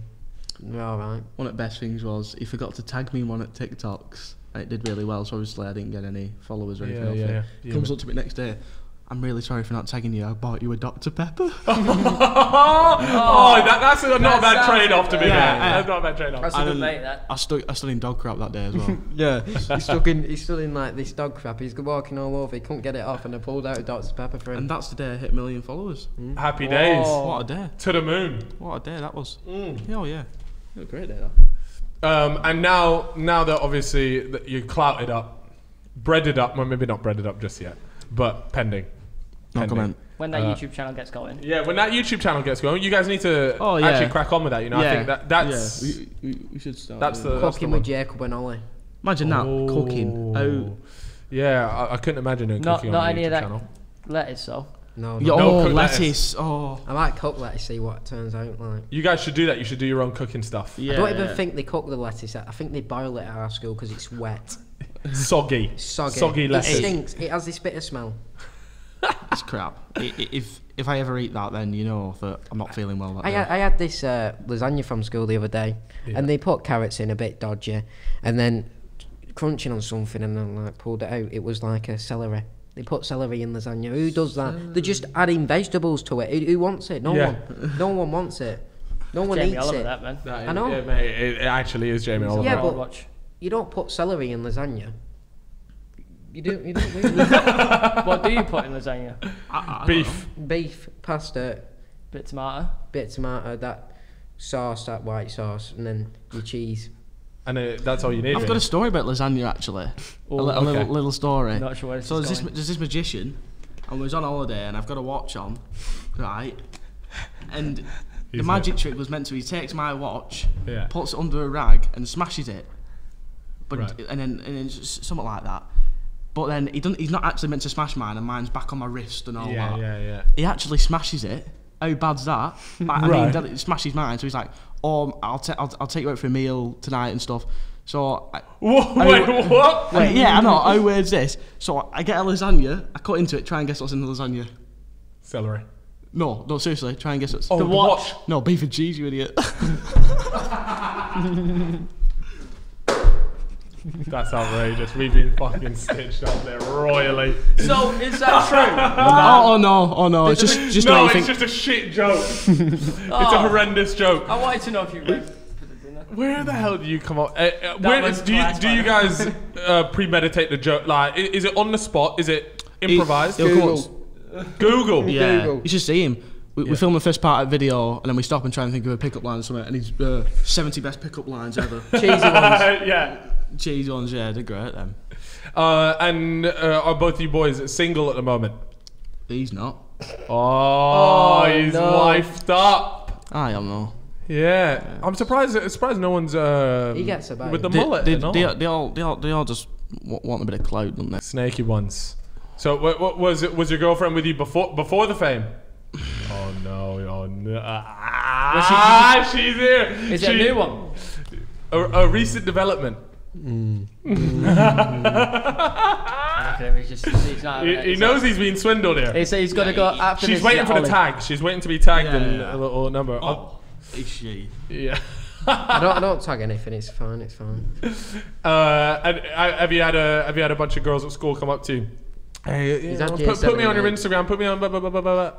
They're alright. One of the best things was he forgot to tag me in one at TikToks, and it did really well. So obviously I didn't get any followers or anything off it. He comes up to me next day. I'm really sorry for not tagging you. I bought you a Dr. Pepper. That's not a bad trade-off to be fair. That's not a bad trade-off. That's a good mate, that. I stood in dog crap that day as well. Yeah, he's stood in like this dog crap. He's walking all over. He couldn't get it off, and I pulled out a Dr. Pepper for him. And that's the day I hit 1 million followers. Happy days. What a day. To the moon. What a day that was. Oh yeah. It was a great day that. And now that obviously that you're clouted up, breaded up, well maybe not breaded up just yet, but pending. No comment. When that YouTube channel gets going. Yeah, when that YouTube channel gets going, you guys need to actually crack on with that. You know, I think that's we should start. That's the cooking with Jacob and Ollie. Imagine that cooking. Oh, yeah, I couldn't imagine it cooking not on any YouTube of that channel. lettuce, so. No. Lettuce. Oh, I might cook lettuce. See what it turns out like. You guys should do that. You should do your own cooking stuff. Yeah. I don't even think they cook the lettuce. I think they boil it at our school because it's wet. Soggy lettuce. It stinks. It has this bitter smell. It's crap. If I ever eat that, then you know that I'm not feeling well. I had this lasagna from school the other day, and they put carrots in a bit dodgy, and then crunching on something, and then like pulled it out. It was like a celery. They put celery in lasagna. Who does that? They're just adding vegetables to it. Who wants it? No one. No one wants it. No one Jamie eats Oliver, it. that man. I know. Yeah, mate, it actually is Jamie Oliver. Yeah, but you don't put celery in lasagna. You don't really. What do you put in lasagna? Beef, pasta, bit of tomato, that sauce, that white sauce, and then your cheese. And that's all you need. I've got a story about lasagna actually. A little story. Not sure where so there's this magician, and we was on holiday, and I've got a watch on, right? And the magic trick was meant to be he takes my watch, puts it under a rag, and smashes it. But and then something like that. But then he's not actually meant to smash mine, and mine's back on my wrist and all that. Yeah. He actually smashes it. How bad's that? Like, I mean, he smashes mine, so he's like, "Oh, I'll take you out for a meal tonight and stuff." So what? Wait, yeah, I know. How weird's this? So I get a lasagna, I cut into it, try and guess what's in the lasagna. Celery. No, seriously, try and guess what's. Oh, the watch. No, beef and cheese, you idiot. That's outrageous. We've been fucking stitched up there royally. So, is that true? Oh no! It's just no, anything. it's just a shit joke. It's a horrendous joke. I wanted to know if you raped for the dinner. Where the hell do you come up? Do you guys premeditate the joke? Like, is it on the spot? Is it improvised? Google. Yeah. Google. You should see him. We film the first part of the video and then we stop and try and think of a pickup line or something. And he's 70 best pickup lines ever. Cheesy ones. Yeah. Cheesy ones, yeah, they're great. Them. And are both you boys single at the moment? He's not. Oh, he's wifed up. I don't know. Yeah. I'm surprised no one's He gets about with the They, mullet. they, and all. they all just want a bit of clout, don't they? Snaky ones. So what was your girlfriend with you before the fame? Oh no! She's here. Is it a new one? A recent development. Look at him, He knows he's been swindled here. He's got to go after She's this, waiting for the Ollie. tag. She's waiting to be tagged in Yeah. a little number. Oh, is she? Yeah. I don't tag anything. It's fine. It's fine. And have you had a bunch of girls at school come up to you? Hey, He's had put year me on your 7 and 8. Instagram. Put me on. Blah, blah, blah, blah, blah.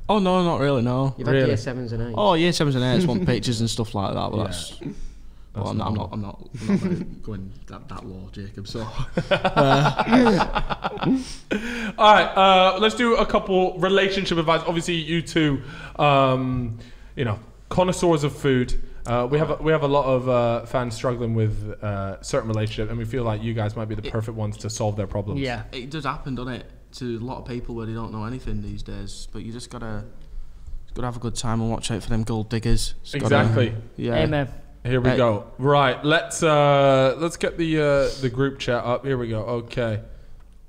Oh no, not really. No. You've had Really? year 7s and 8s. Oh yeah, 7s and 8s want pictures and stuff like that. But Yeah. that's. Well, I'm not going that low, Jacob. So. All right, let's do a couple relationship advice. Obviously, you two, connoisseurs of food. We have a lot of fans struggling with certain relationship, and we feel like you guys might be the perfect ones to solve their problems. Yeah. It does happen, doesn't it, to a lot of people where they don't know anything these days. But you just gotta have a good time and watch out for them gold diggers. Just Exactly. Yeah. Amen. Here we go. Right, let's get the group chat up. Here we go. Okay.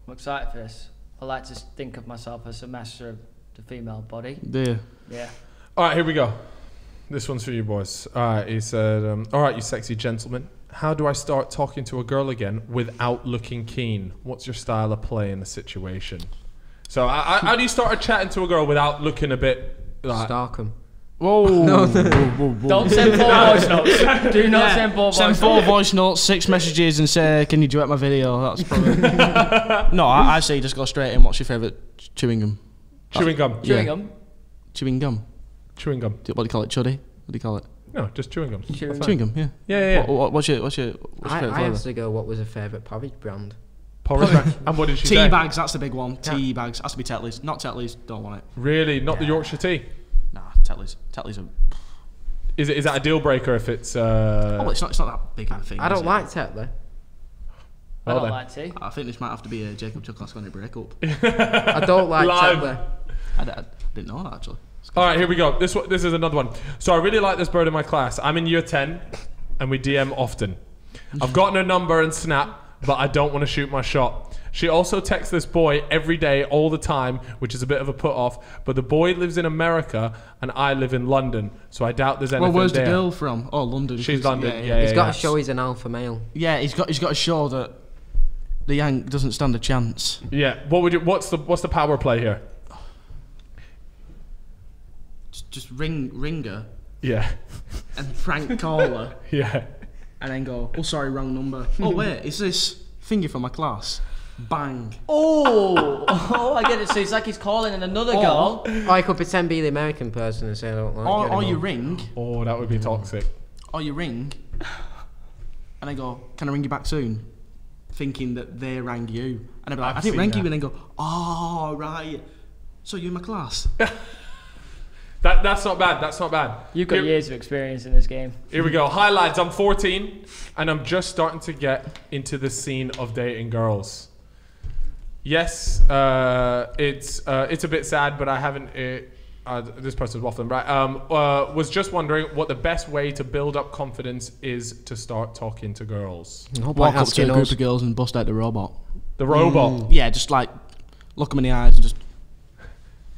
I'm excited for this. I like to think of myself as a master of the female body. There. Yeah. All right, here we go. This one's for you boys. All right, he said, all right, you sexy gentlemen. How do I start talking to a girl again without looking keen? What's your style of play in the situation? So how do you start chatting to a girl without looking a bit like... Stalk 'em. Whoa. Don't send 4 voice notes. Do not send 4 voice notes. Send 4 voice notes, 6 messages, and say, "Can you duet my video?" That's probably. No, I say just go straight in. What's your favourite chewing gum? Chewing gum. Chewing gum. Chewing gum. Chewing gum. What do you call it? Chuddy? What do you call it? No, just chewing gum. Chewing gum. Yeah. Yeah. What's your favourite I flavour? asked the girl what was her favourite porridge brand. Porridge. And what did she Tea say? bags, that's the big one. Tea bags. Has to be Tetley's. Not Tetley's, don't want it. Really? Not the Yorkshire tea? Nah, Tetley's. Tetley's are... Is that a deal breaker if it's... Oh, well, it's not that big of a thing. I is don't it? like Tetley. I don't then. like tea. I think this might have to be a Jacob Chucklas when it break up. I don't like Live. Tetley. I didn't know that actually. All right, here we go. This is another one. So I really like this bird in my class. I'm in year 10, and we DM often. I've gotten her number and Snap, but I don't want to shoot my shot. She also texts this boy every day, all the time, which is a bit of a put-off. But the boy lives in America, and I live in London, so I doubt there's anything Well, where's there. the girl from? Oh, London. She's 'cause- London. Yeah. He's got to show he's an alpha male. Yeah, he's got to show that the Yank doesn't stand a chance. Yeah. What's the power play here? Just ring her Yeah. and prank call her Yeah. and then go, "Oh, sorry, wrong number." "Oh, wait, is this thingy from my class?" Bang. Oh, I get it. So it's like he's calling in another girl. Or I could pretend be the American person and say I don't like you Or you anymore. ring, Oh, that would be toxic. and I go, "Can I ring you back soon?" Thinking that they rang you. And I'd be like, I've "I didn't seen ring that. you," and then go, "Oh, right. So you're in my class?" That's not bad. That's not bad. You've got Here- years of experience in this game. Here we go. Hi lads, I'm 14 and I'm just starting to get into the scene of dating girls. Yes, it's a bit sad, but I haven't. This person's waffling, right? Was just wondering what the best way to build up confidence is to start talking to girls. Walk up to a group of girls and bust out the robot. The robot. Yeah, just like look them in the eyes and just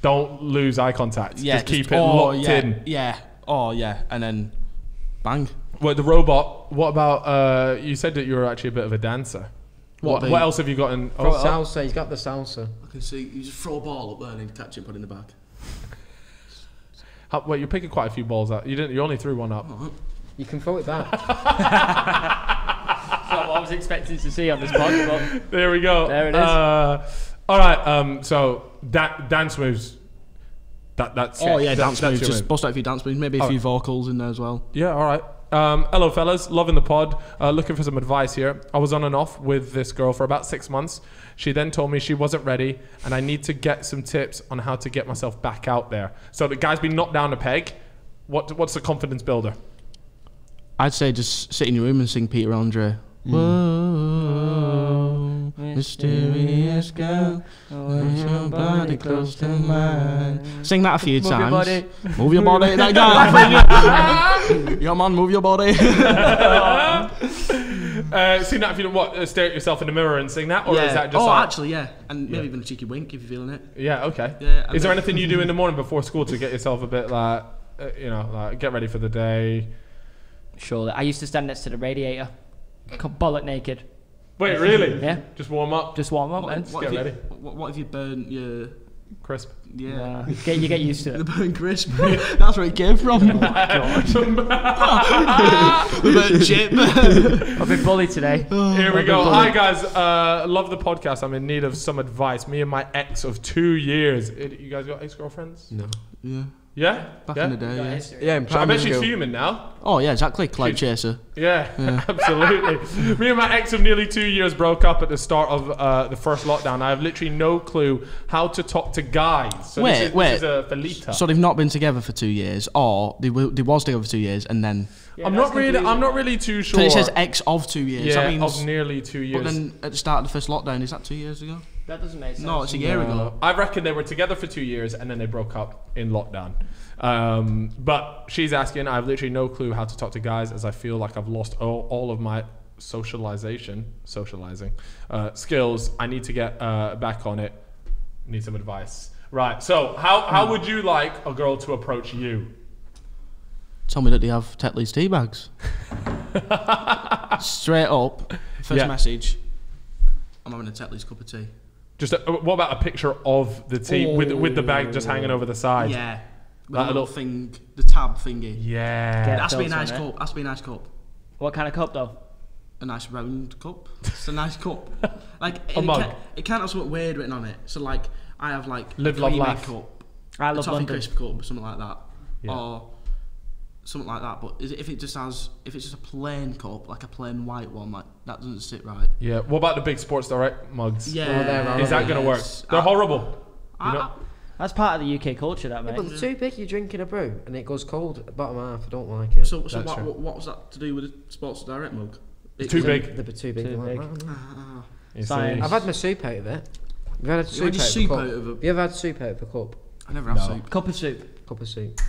Don't lose eye contact. yeah, just keep it locked in. Yeah. Oh yeah, and then bang. Well, the robot. What about? You said that you were actually a bit of a dancer. What else have you got in? Oh, Salsa, he's got the salsa. I can see you just throw a ball up there and then catch it and put it in the bag. Wait, you're picking quite a few balls out. You didn't. You only threw one up. You can throw it back. I was expecting to see on this pod. But there we go. There it is. All right. So dance moves. That's dance moves. your Just move. bust out a few dance moves. Maybe a few vocals in there as well. Yeah. All right. Hello, fellas. Loving the pod. Looking for some advice here. I was on and off with this girl for about 6 months. She then told me she wasn't ready, and I need to get some tips on how to get myself back out there. So the guy's been knocked down a peg. What's the confidence builder? I'd say just sit in your room and sing Peter Andre. Whoa, mysterious girl, put your body close to mine. Sing that a few times. Move your body. That guy. Yo, man, move your body. Sing that if you don't stare at yourself in the mirror and sing that, or is that just? Actually, yeah, and maybe even a cheeky wink if you're feeling it. Yeah. Okay. Yeah. Is there anything you do in the morning before school to get yourself a bit like, like get ready for the day? Surely. I used to stand next to the radiator, bollock naked. Wait, really? Yeah. Just warm up. Just warm up, man. Get ready. What if you burn your Crisp. Yeah. You get used to it. The burn crisp. That's where it came from. Oh my god. The burnt chip. I've been bullied today. Here we go. Hi guys. Love the podcast. I'm in need of some advice. Me and my ex of 2 years. You guys got ex-girlfriends? No. Yeah. Yeah? Back in the day, yeah. Yeah, in So I bet she's primary fuming now. Oh yeah, exactly. Cloud chaser. Yeah, absolutely. Me and my ex of nearly 2 years broke up at the start of the first lockdown. I have literally no clue how to talk to guys. So Wait. This is a Felita. So they've not been together for 2 years, or they was together for 2 years and then. I'm not really too sure. So it says ex of 2 years. Yeah, that means, of nearly 2 years. But then at the start of the first lockdown, is that 2 years ago? That doesn't make sense. No, it's a year ago. I reckon they were together for 2 years and then they broke up in lockdown. But she's asking, I have literally no clue how to talk to guys, as I feel like I've lost all of my socializing skills. I need to get back on it. Need some advice. Right, so how would you like a girl to approach you? Tell me that they have Tetley's tea bags. Straight up, first message. I'm having a Tetley's cup of tea. Just what about a picture of the tea with the bag just hanging over the side? Yeah, with that a little thing, the tab thingy. Yeah, it has to be a nice cup. Has to be a nice cup. What kind of cup though? A nice round cup. It's a nice cup. Like a mug. It can't have something weird written on it. So like I have like Live, a love, creamy laugh. cup, I a love toffee London. crisp cup, something like that, Yeah. or something like that. But if it's just a plain cup, like a plain white one, like that doesn't sit right. Yeah. What about the big Sports Direct mugs? Yeah, Is that gonna work? They're horrible. You know? That's part of the UK culture, that, mate. But they're too big. You're drinking a brew and it goes cold at the bottom half. I don't like it. So That's true. what was that to do with the Sports Direct mug? It's too big. They're too big. Too Like big. that. You see? Science. I've had my soup out of it. Have you had a soup, soup out out of of a a- cup? You ever had soup out of a cup? I never have soup. Cup of soup. Cup of soup.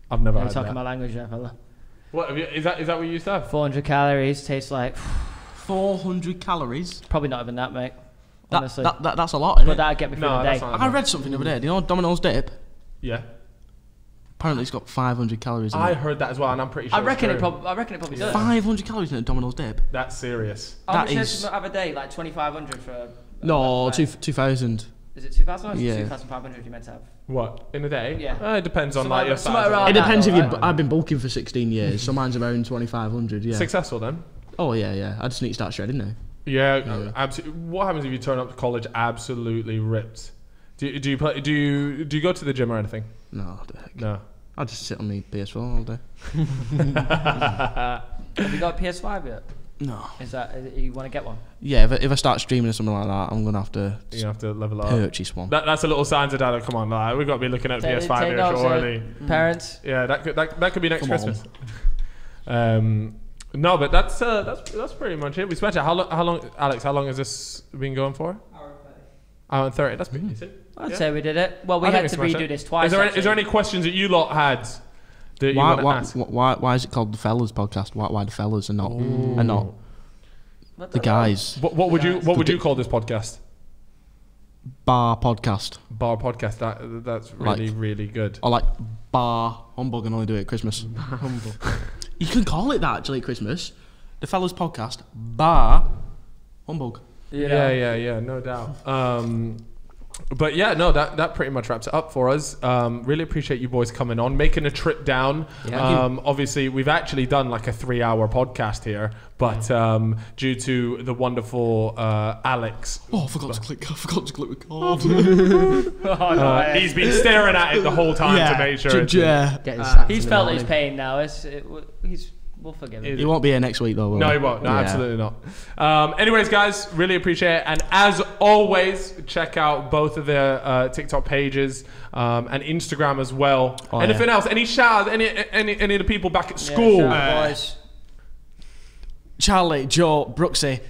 I've never I'm had talking that. my language there, fella. What is that what you used to have? 400 calories, tastes like 400 calories. probably not even that, mate. Honestly. That's a lot, isn't But it? that'd get me through No, the that's day. not. I read something the other day. Do you know Domino's dip? Yeah. Apparently it's got 500 calories in I it. heard that as well, and I'm pretty sure. I reckon it's it true. probably does. 500 calories in a Domino's dip? That's serious. How much that is is- have a day? Like 2,500 for. No, like, 2,000. Is it 2,000 or is Yeah. it 2,500 you meant to have? What in a day? Yeah. It depends on Somewhere- like your somewhere size. around It that depends if though, you. right? I've been bulking for 16 years, so mine's around 2,500. Yeah. Successful then. Oh yeah. I just need to start shredding now. Yeah, absolutely. What happens if you turn up to college absolutely ripped? Do you go to the gym or anything? No, what the heck. No. I just sit on the PS4 all day. Have you got a PS5 yet? No. You want to get one? Yeah, if I start streaming or something like that, I'm gonna have to You have to level up. purchase one. That's a little sign to dad. Come on, like, we've got to be looking at Take PS5 here notes, shortly. Parents. Yeah, that could be next Come Christmas. No, but that's pretty much it. We spent it. How long, Alex? How long has this been going for? Hour and 30. That's pretty decent. I'd Yeah. say we did it. Well, we I think had to smashed redo it. this twice. Is there any questions that you lot had that you Why, want to why, ask? why is it called the Fellas Podcast? Why the fellas and not the guys? What would you call this podcast? Bar Podcast, Bar podcast. That's really really good. or like Bar Humbug, and only do it at Christmas. You can call it that actually at Christmas. The Fellas Podcast, Bar Humbug. You know? Yeah, no doubt. But yeah, no, that pretty much wraps it up for us. Really appreciate you boys coming on, making a trip down. Obviously, we've actually done like a 3-hour podcast here, but due to the wonderful Alex. I forgot to click record. He's been staring at it the whole time to make sure. He's felt his pain now. We'll forgive him. He won't be here next week though. No, he won't. No, absolutely not. Anyways, guys, really appreciate it. And as always, check out both of their TikTok pages and Instagram as well. Anything else? Any shout-outs? Any of the people back at school? Boys. Charlie, Joe, Brooksy,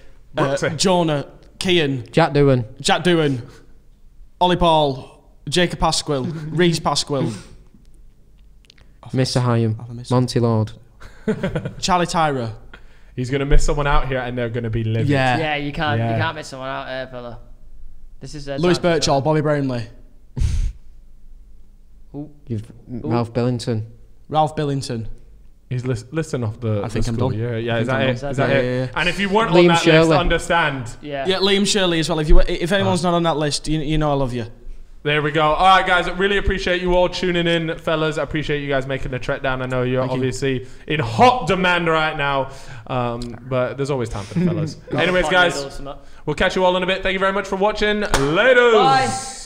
Jonah, Kian, Jack Doohan, Ollie Paul, Jacob Pasquill, Reese Pasquill, Mr. Hyam, Monty Lord, Charlie Tyra. He's gonna miss someone out here, and they're gonna be livid. Yeah, you can't miss someone out here, fella. This is Lewis Birchall, Bobby Brownlee. Ralph Billington. He's listing off the. I think I'm school. done. Yeah. Is that it? Is that it? Yeah. And if you weren't Liam on that Shirley. list, understand. Yeah, Liam Shirley as well. If anyone's not on that list, you know I love you. There we go. All right, guys. I really appreciate you all tuning in, fellas. I appreciate you guys making the trek down. I know you're obviously in hot demand right now, but there's always time for the fellas. Anyways, guys, we'll catch you all in a bit. Thank you very much for watching. Later. Bye.